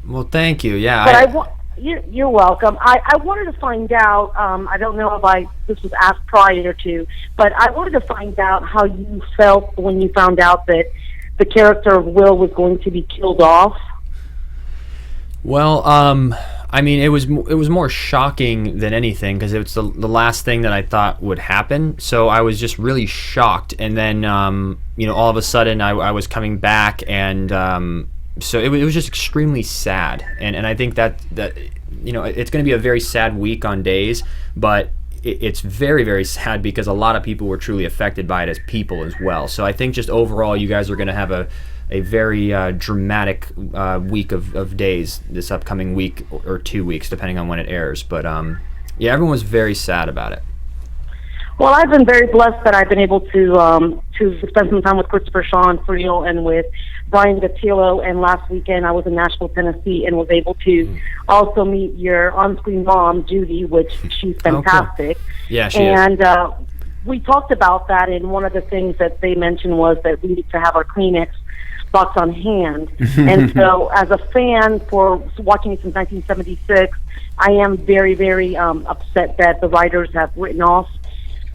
Well, thank you. Yeah. But you're welcome. I wanted to find out. I don't know if this was asked prior to, but I wanted to find out how you felt when you found out that the character of Will was going to be killed off. Well, I mean, it was more shocking than anything, because it was the last thing that I thought would happen. So I was just really shocked, and then all of a sudden I was coming back, and so it was just extremely sad. And I think that it's going to be a very sad week on days, but it's very, very sad because a lot of people were truly affected by it as people as well. So I think just overall, you guys are going to have a very dramatic week of days this upcoming week or 2 weeks, depending on when it airs. But yeah, everyone was very sad about it. Well, I've been very blessed that I've been able to spend some time with Christopher Sean Friel and with Brian Gattillo, and last weekend I was in Nashville, Tennessee, and was able to also meet your on-screen mom, Judy, which she's fantastic. Oh, cool. Yeah, she is. And we talked about that, and one of the things that they mentioned was that we need to have our Kleenex box on hand. And so as a fan for watching it since 1976, I am very, very upset that the writers have written off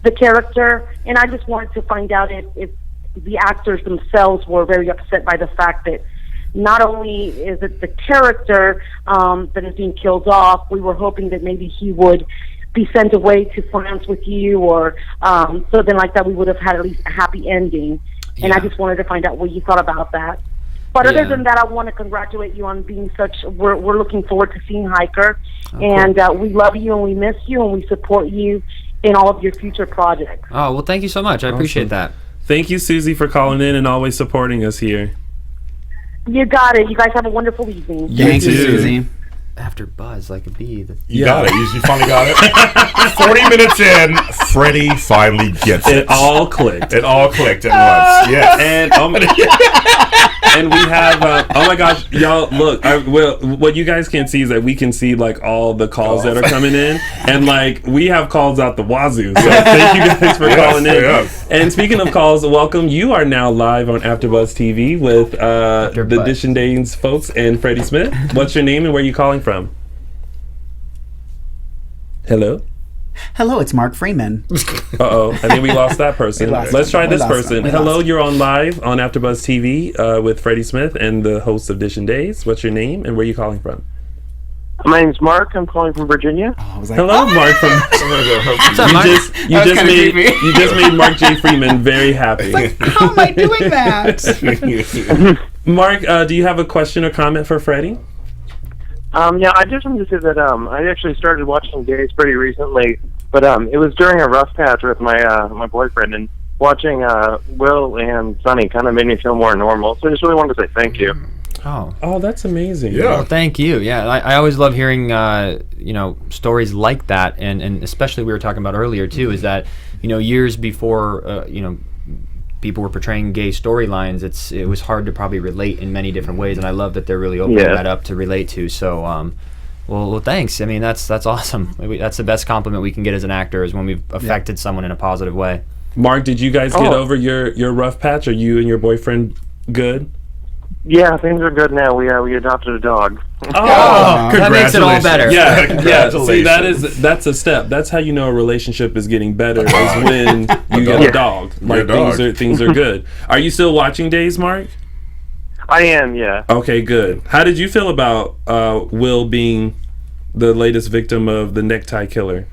the character, and I just wanted to find out if the actors themselves were very upset by the fact that not only is it the character that is being killed off, we were hoping that maybe he would be sent away to France with you, or something like that. We would have had at least a happy ending. Yeah. And I just wanted to find out what you thought about that. But other than that, I want to congratulate you on being we're looking forward to seeing Hiker. And we love you, and we miss you, and we support you in all of your future projects. Oh, well, thank you so much. I appreciate that. Thank you, Susie, for calling in and always supporting us here. You got it. You guys have a wonderful evening. Thank you, Susie. AfterBuzz, like a bee. You got it. You finally got it. 40 minutes in, Freddie finally gets it. It all clicked. It all clicked at once. Yes. And we have, oh my gosh, y'all, look, what you guys can't see is that we can see, like, all the calls that are coming in. And, like, we have calls out the wazoo. So thank you guys for calling in. Yes. And speaking of calls, welcome. You are now live on AfterBuzz TV with the Dish and Danes folks and Freddie Smith. What's your name and where are you calling from? Hello? Hello, it's Mark Freeman. Uh-oh, I think we lost that person. Let's try this person. Hello, you're on live on AfterBuzz TV with Freddie Smith and the host of Dish and Days. What's your name and where are you calling from? My name's Mark. I'm calling from Virginia. Hello, Mark. You just made Mark J Freeman very happy. How am I doing that? Mark, do you have a question or comment for Freddie? Yeah, I just wanted to say that I actually started watching Days pretty recently, but it was during a rough patch with my boyfriend, and watching Will and Sonny kind of made me feel more normal. So I just really wanted to say thank you. Oh, that's amazing. Yeah. Well, thank you. Yeah, I always love hearing stories like that, and especially we were talking about earlier too, is that years before people were portraying gay storylines, it was hard to probably relate in many different ways, and I love that they're really opening that up to relate to. So, well, thanks. I mean, that's awesome. That's the best compliment we can get as an actor, is when we've affected someone in a positive way. Mark, did you guys get over your rough patch? Are you and your boyfriend good? Yeah, things are good now. We adopted a dog. Oh, that makes it all better. Yeah. See, that's a step. That's how you know a relationship is getting better, is when you get a dog. Like things are good. Are you still watching Days, Mark? I am. Yeah. Okay, good. How did you feel about Will being the latest victim of the necktie killer?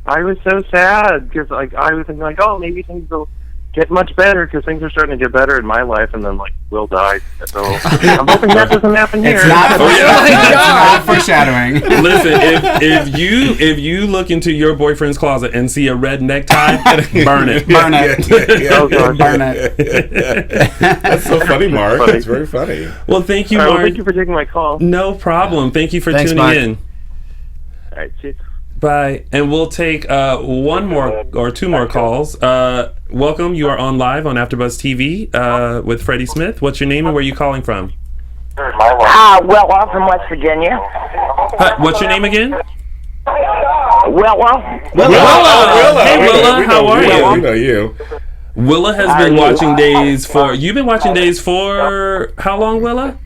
I was so sad because I was thinking oh, maybe things will get much better, because things are starting to get better in my life, and then Will died. So I'm hoping that doesn't happen here. It's not foreshadowing. Listen, if you look into your boyfriend's closet and see a red necktie, burn it. Burn it. Burn it. That's so funny, Mark. That's very funny. Well, thank you, Mark. Mark. Thank you for taking my call. No problem. Thank you for tuning in. All right, see you. Bye. And we'll take one more or two more calls. Welcome. You are on live on AfterBuzz TV with Freddie Smith. What's your name and where are you calling from? Willa from West Virginia. What's your name again? Willa. Hey, Willa. How are you? We know you. Willa has been watching Days for... You've been watching Days for... How long, Willa?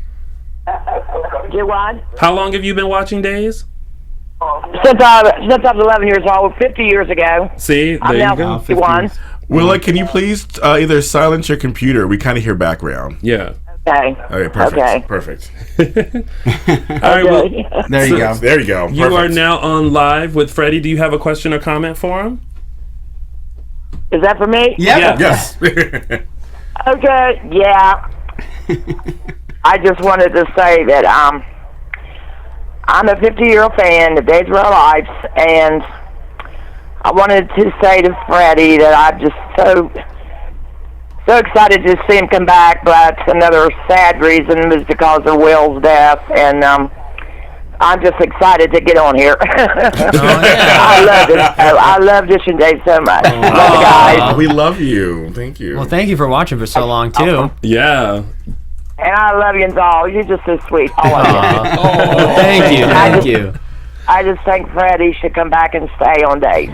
Do what? How long have you been watching Days? Since I was 11 years old, 50 years ago. See, there you go. 51. Willa, can you please either silence your computer? We kind of hear background. Yeah. Okay. Okay, perfect. Okay. Perfect. All right, well, there you go. There you go. Perfect. You are now on live with Freddie. Do you have a question or comment for him? Is that for me? Yeah. Yes. Okay, yeah. I just wanted to say that I'm a 50-year-old fan of Days of Our Lives, and I wanted to say to Freddie that I'm just so excited to see him come back, but another sad reason was because of Will's death, and I'm just excited to get on here. I love this show. I love Dish and Dave so much. Love you guys. We love you. Thank you. Well, thank you for watching for so long, too. Yeah. And I love you all. You're just so sweet. All of you. Oh, thank you. Thank you. I just think Freddie should come back and stay on Days.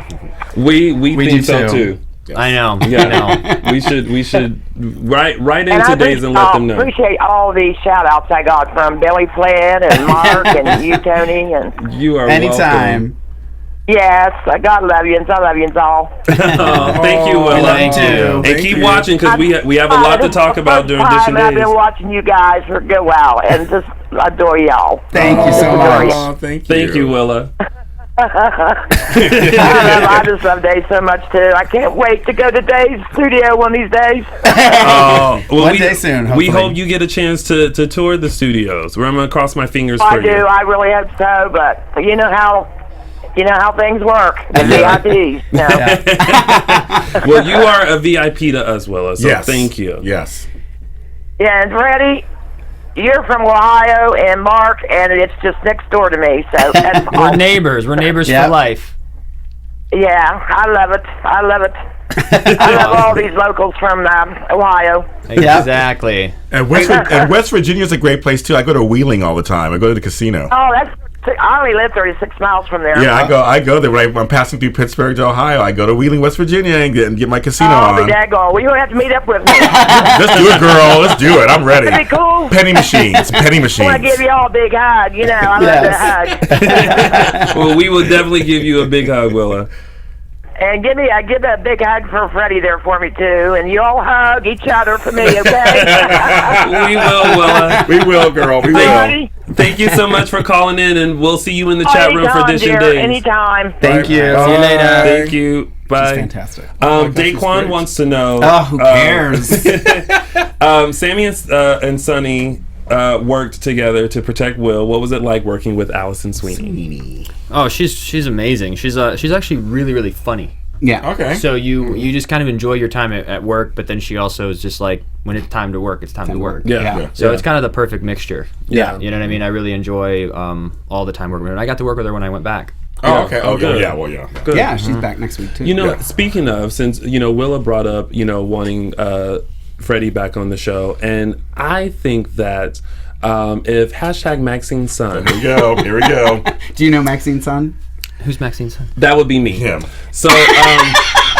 We think so too. Yes. I know. Yeah. I know. We should right into Days and let them know. I appreciate all these shout outs I got from Billy Flynn and Mark and you, Tony. And you are anytime. Welcome. Yes, God love you, and I love you all. Thank you, Willa. Thank you. And keep watching, because we have a lot to talk about during Dish and Days. I've been watching you guys for a good while, and just adore y'all. Thank you so much. Thank you. Thank you, Willa. I just love Days so much too. I can't wait to go to Days' studio one of these days. One day soon. Hopefully. We hope you get a chance to tour the studios. I'm gonna cross my fingers for you. I do. I really hope so. But you know how things work. The VIPs. No. Well, you are a VIP to us, Willa. So thank you. Yes. Yeah, and Freddie, you're from Ohio, and Mark, and it's just next door to me. So that's we're awesome. neighbors. We're neighbors for life. Yeah, I love it. I love it. I love all these locals from Ohio. Exactly. And West Virginia is a great place too. I go to Wheeling all the time. I go to the casino. Oh, I only live 36 miles from there. Yeah, I go there when I'm passing through Pittsburgh to Ohio. I go to Wheeling, West Virginia, and get my casino on. Oh, be daggone. Well, you don't have to meet up with me. Let's do it, girl. Let's do it. I'm ready. That'd be cool. Penny machines. Penny machines. I want to give you all a big hug. I love to hug. Well, we will definitely give you a big hug, Willa. And give a big hug for Freddie there for me too, and you all hug each other for me, okay? We will, Willa. We will, girl. We will. Thank you so much for calling in, and we'll see you in the chat room for Dish and Days. Anytime. Thank you. Bye. See you later. Thank you. Bye. She's fantastic. Daquan wants to know. Oh, who cares? Sammy and Sonny worked together to protect Will. What was it like working with Allison Sweeney? Oh, she's amazing. She's actually really, really funny. Yeah. Okay. So you just kind of enjoy your time at work, but then she also is just like, when it's time to work, it's time to work. Yeah. So it's kind of the perfect mixture. Yeah. You know what I mean? I really enjoy all the time working with her. And I got to work with her when I went back. Oh, okay. Oh, good. Yeah. Well, yeah. Good. Yeah, she's back next week too. You know, speaking of, since Willa brought up, wanting Freddie back on the show, and I think that if hashtag Maxine's son, Here we go. Do you know Maxine's son? Who's Maxine's son? that would be me. Him. So,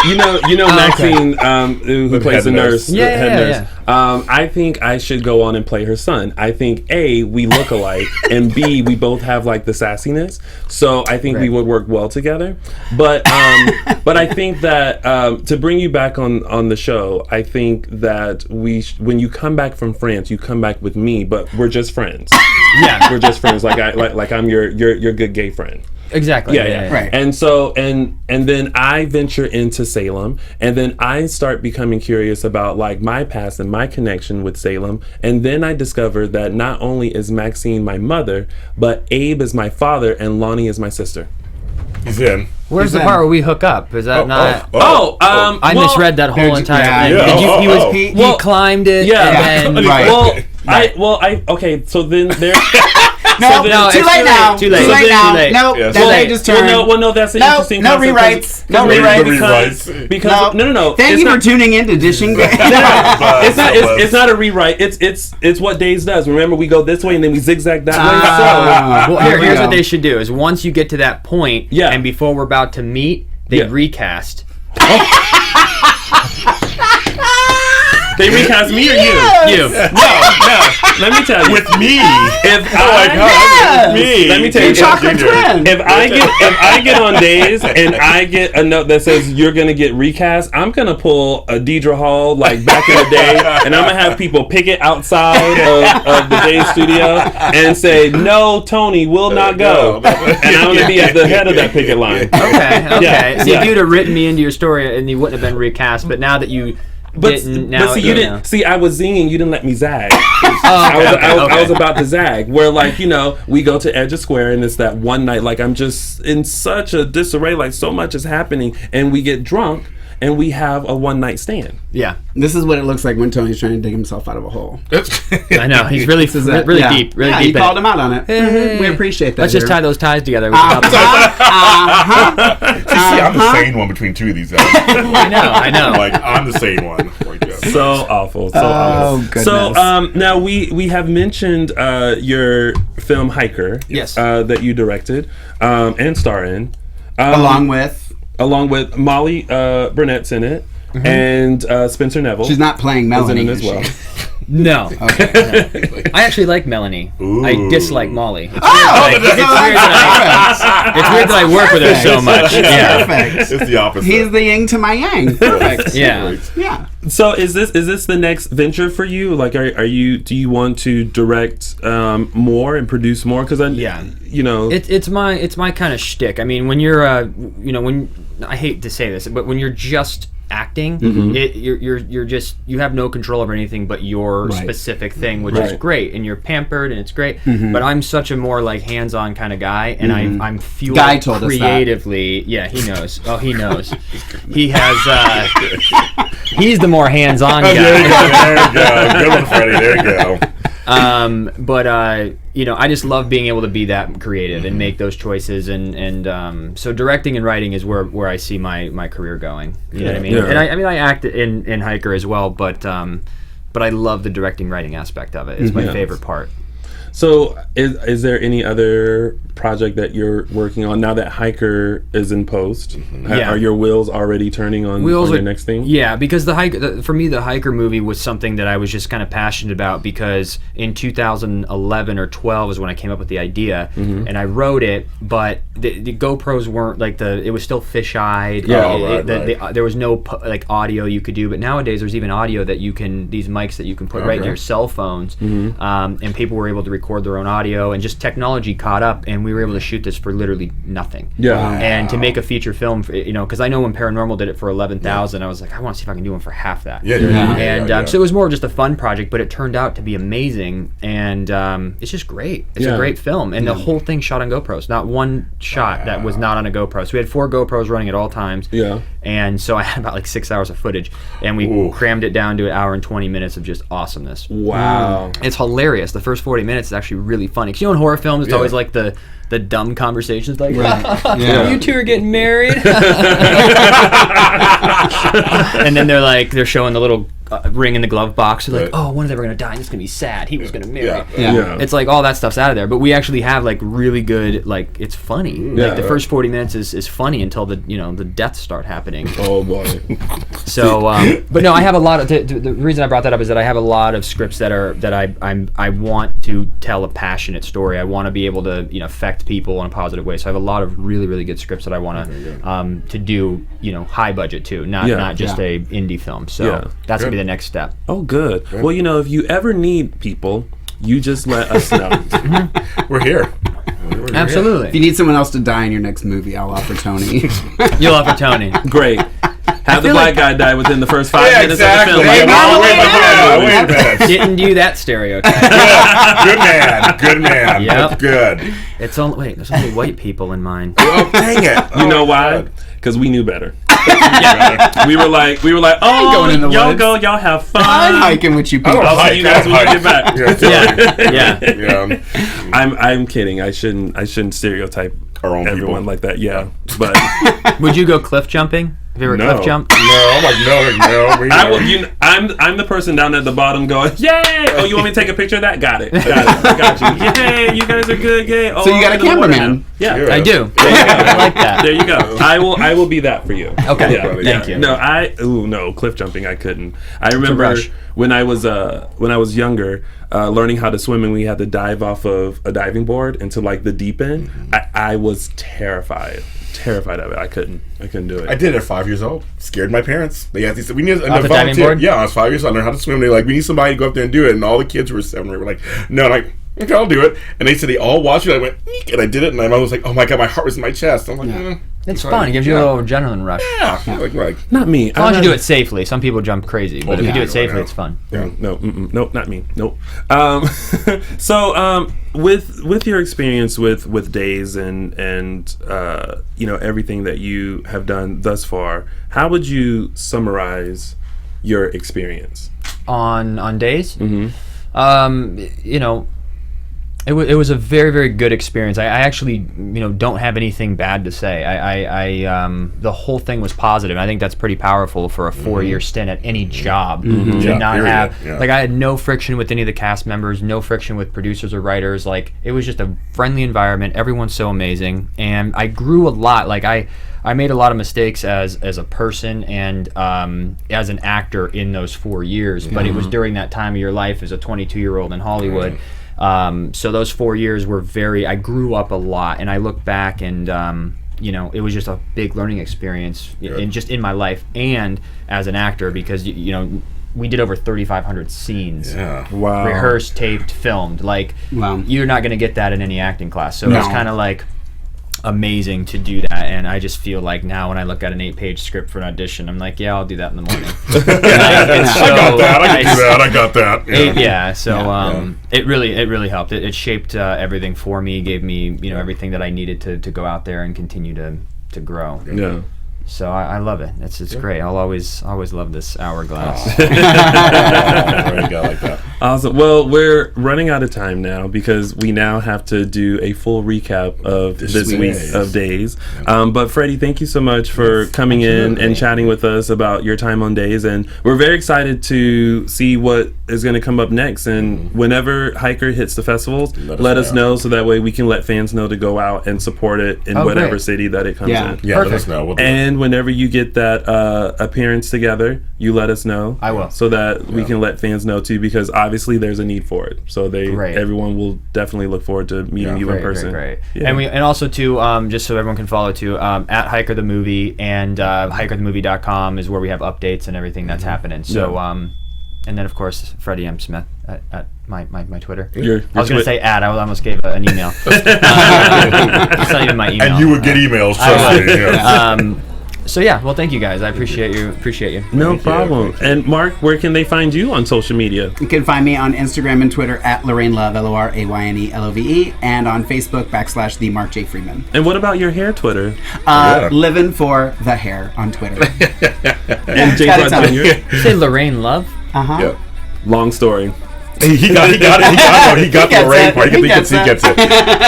Maxine, who plays the nurse, head nurse. I think I should go on and play her son. I think A, we look alike, and B, we both have like the sassiness. So I think we would work well together. But I think that to bring you back on the show, I think that when you come back from France, you come back with me, but we're just friends. Yeah, we're just friends. Like I'm your good gay friend. Exactly. Yeah. Right. And so and then I venture into Salem, and then I start becoming curious about like my past and my connection with Salem, and then I discover that not only is Maxine my mother, but Abe is my father and Lonnie is my sister. He's in. Where's the part where we hook up? Is that not? I well, misread that whole entire thing. Yeah. He climbed it. Yeah. And then, Right. Okay. So then there. No, too late now. Too late. Too late now. No, Yes. that age is turned. No, that's an interesting no concept. rewrites. No rewrites. Because no. Thank you for tuning in to Dishing Game. It's not a rewrite. It's what Days does. Remember, we go this way and then we zigzag that way. Well, here's what they should do: is once you get to that point, and before we're about to meet, they recast. They recast me or you? You. No. Let me tell you. With me. If with me. Let me tell you. Chocolate twin. If I get on Days and I get a note that says you're gonna get recast, I'm gonna pull a Deidre Hall like back in the day, and I'm gonna have people picket outside of the Days studio and say, "No, Tony will not go," and I'm gonna be at the head of that picket line. Okay. Yeah. See, if you'd have written me into your story, and you wouldn't have been recast, but now that you. But see, you didn't. See, I was zinging. You didn't let me zag. I was about to zag. Where we go to Edge of Square, and it's that one night. Like I'm just in such a disarray. Like so much is happening, and we get drunk, and we have a one night stand. Yeah. This is what it looks like when Tony's trying to dig himself out of a hole. I know. He's really deep. Really deep. Yeah, you called him out on it. We appreciate that. Let's just tie those ties together. See, I'm the sane one between two of these guys. I know. Like, I'm the sane one. So awful. Goodness. So now we have mentioned your film Hiker. Yes. That you directed and star in. Along with Molly Burnett's in it, and Spencer Neville. She's not playing Melanie in it as well. No. Okay. I actually like Melanie. Ooh. I dislike Molly. It's weird It's that I work with her so much. Yeah. Perfect. It's the opposite. He's the yin to my yang. Perfect. Yeah. Yeah. So is this the next venture for you? Like, do you want to direct more and produce more? Because it's my kind of shtick. I mean, when you're I hate to say this, but when you're just acting, you have no control over anything but your specific thing, which is great, and you're pampered and it's great. But I'm such a more like hands-on kind of guy, and I'm fueled Guy told creatively. Yeah, he knows. Oh, he knows. He has. He's the more hands-on guy. There you go. Good one, Freddie. There you go. But I just love being able to be that creative and make those choices, and so directing and writing is where I see my career going. You know what I mean? Yeah. And I act in Hiker as well, but I love the directing writing aspect of it. It's my favorite part. So is there any other project that you're working on now that Hiker is in post? Are your wheels already turning on your next thing? Yeah, because for me the Hiker movie was something that I was just kind of passionate about, because in 2011 or 12 is when I came up with the idea, and I wrote it, but the GoPros weren't like it was still fisheyed. There was no audio you could do, but nowadays there's even audio that these mics that you can put right in your cell phones, and people were able to record record their own audio, and just technology caught up, and we were able to shoot this for literally nothing. And to make a feature film, because I know when Paranormal did it for $11,000, I was like, I want to see if I can do one for half that. So it was more just a fun project, but it turned out to be amazing, and it's just great. It's a great film, and the whole thing shot on GoPros. Not one shot that was not on a GoPro. So we had 4 GoPros running at all times. And so I had about like 6 hours of footage, and we crammed it down to an hour and 20 minutes of just awesomeness. Wow. It's hilarious. The first 40 minutes is actually really funny. Because in horror films, it's always like the dumb conversations, like, you two are getting married. And then they're showing the little ring in the glove box. They're like, oh, one of them are going to die, and it's going to be sad. He was going to marry. It's like all that stuff's out of there. But we actually have like really good, like, it's funny. Like the first 40 minutes is funny until the deaths start happening. Oh boy. So, but no, I have a lot of the reason I brought that up is that I have a lot of scripts that I want to tell a passionate story. I want to be able to affect people in a positive way. So I have a lot of really, really good scripts that I want to do high budget too, not just a indie film. So that's gonna be the next step. Oh, good. Well, if you ever need people, you just let us know. We're here. Absolutely. If you need someone else to die in your next movie, I'll offer Tony. You'll offer Tony. Great. Have the black guy die within the first 5 minutes exactly. of the film. Didn't do that stereotype. Good man. Yep. Good. There's only white people in mine. Oh, dang it. You know why? Because we knew better. we were like, oh, going in the y'all woods. go, y'all have fun. I'm hiking with you people. I'll see you guys when you get back. Yeah. I'm kidding. I shouldn't stereotype our own everyone people like that. Yeah, but would you go cliff jumping? Have you ever cliff jumped? No, I'm like no. I will. I'm the person down at the bottom going, yay! Oh, you want me to take a picture of that? Got it. Got you. Yay! You guys are good. Yay! Oh, so you got a cameraman? Yeah, I do. I like that. There you go. I will be that for you. Okay. Thank you. No, cliff jumping. I couldn't. I remember when I was younger, learning how to swim, and we had to dive off of a diving board into like the deep end. I was terrified of it. I couldn't do it. I did it at 5 years old. Scared my parents. They said, we need a diving board? Yeah, I was 5 years old. I learned how to swim. They're like, we need somebody to go up there and do it. And all the kids who were 7 were like, no. And I'm like, okay, I'll do it. And they said they all watched it. I went, eek, and I did it. And my mom was like, oh my God, my heart was in my chest. I'm like, it's fun. It gives you a little adrenaline rush. Yeah. Like, not me. As long as you do it safely. Some people jump crazy, but if you do it safely, it's fun. Yeah. No, not me. Nope. So, with your experience with Days and everything that you have done thus far, how would you summarize your experience on Days? It was a very, very good experience. I actually, don't have anything bad to say. The whole thing was positive. I think that's pretty powerful for a 4-year stint at any job. To not have, like, I had no friction with any of the cast members, no friction with producers or writers. Like, it was just a friendly environment. Everyone's so amazing, and I grew a lot. Like, I made a lot of mistakes as a person and as an actor in those 4 years. But it was during that time of your life as a 22-year-old in Hollywood. So those 4 years were I grew up a lot, and I look back and, it was just a big learning experience in my life and as an actor, because, we did over 3,500 scenes. Yeah. Wow. Rehearsed, taped, filmed. Like, you're not going to get that in any acting class. So it's kind of like amazing to do that, and I just feel like now when I look at an 8-page script for an audition, I'm like, I'll do that in the morning. I got that. It really helped. It shaped everything for me, gave me everything that I needed to go out there and continue to grow. Yeah. So I love it. It's great. I'll always love this hourglass. There you go, like that. Awesome. Well, we're running out of time now because we now have to do a full recap of this week of Days. But Freddie, thank you so much for coming in and chatting with us about your time on Days, and we're very excited to see what is going to come up next. And whenever Hiker hits the festivals, let us know so that way we can let fans know to go out and support it in whatever city that it comes in. Yeah, let us know. We'll and whenever you get that appearance together, you let us know. I will. So that we can let fans know too, because obviously there's a need for it. So everyone will definitely look forward to meeting you in person. Great. Yeah. And also too, just so everyone can follow too, at Hiker the Movie and hikerthemovie.com is where we have updates and everything that's happening. So And then, of course, Freddie M. Smith at my Twitter. I was going to say I almost gave an email. It's not even my email. And you would get emails, trust me. Yeah. So yeah, well, thank you guys. I appreciate you. No problem. And Mark, where can they find you on social media? You can find me on Instagram and Twitter at Lorraine Love, LORAYNELOVE, and on Facebook / the Mark J Freeman. And what about your hair Twitter? Living for the hair on Twitter. And James Lott Jr. You say Lorraine Love? Yeah. Long story. He got it. He got the Lorraine part. He gets it.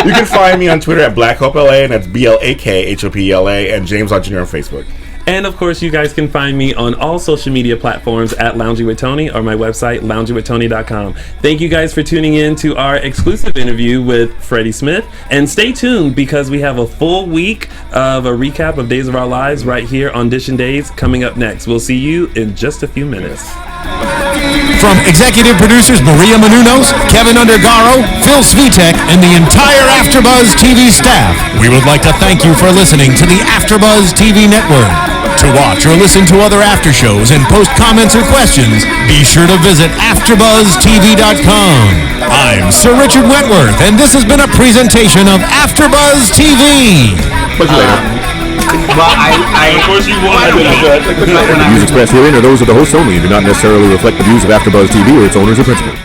You can find me on Twitter at BlackHopeLA, and that's BLAKHOPELA, and James Lott Jr. on Facebook. And of course, you guys can find me on all social media platforms at Lounging with Tony or my website, loungingwithtony.com. Thank you guys for tuning in to our exclusive interview with Freddie Smith. And stay tuned because we have a full week of a recap of Days of Our Lives right here on Audition Days coming up next. We'll see you in just a few minutes. From executive producers Maria Menounos, Kevin Undergaro, Phil Svitek, and the entire AfterBuzz TV staff, we would like to thank you for listening to the AfterBuzz TV network. To watch or listen to other after shows and post comments or questions, be sure to visit AfterBuzzTV.com. I'm Sir Richard Wentworth, and this has been a presentation of AfterBuzz TV. Well, of course you won. The views expressed herein are those of the hosts only and do not necessarily reflect the views of AfterBuzz TV or its owners or principals.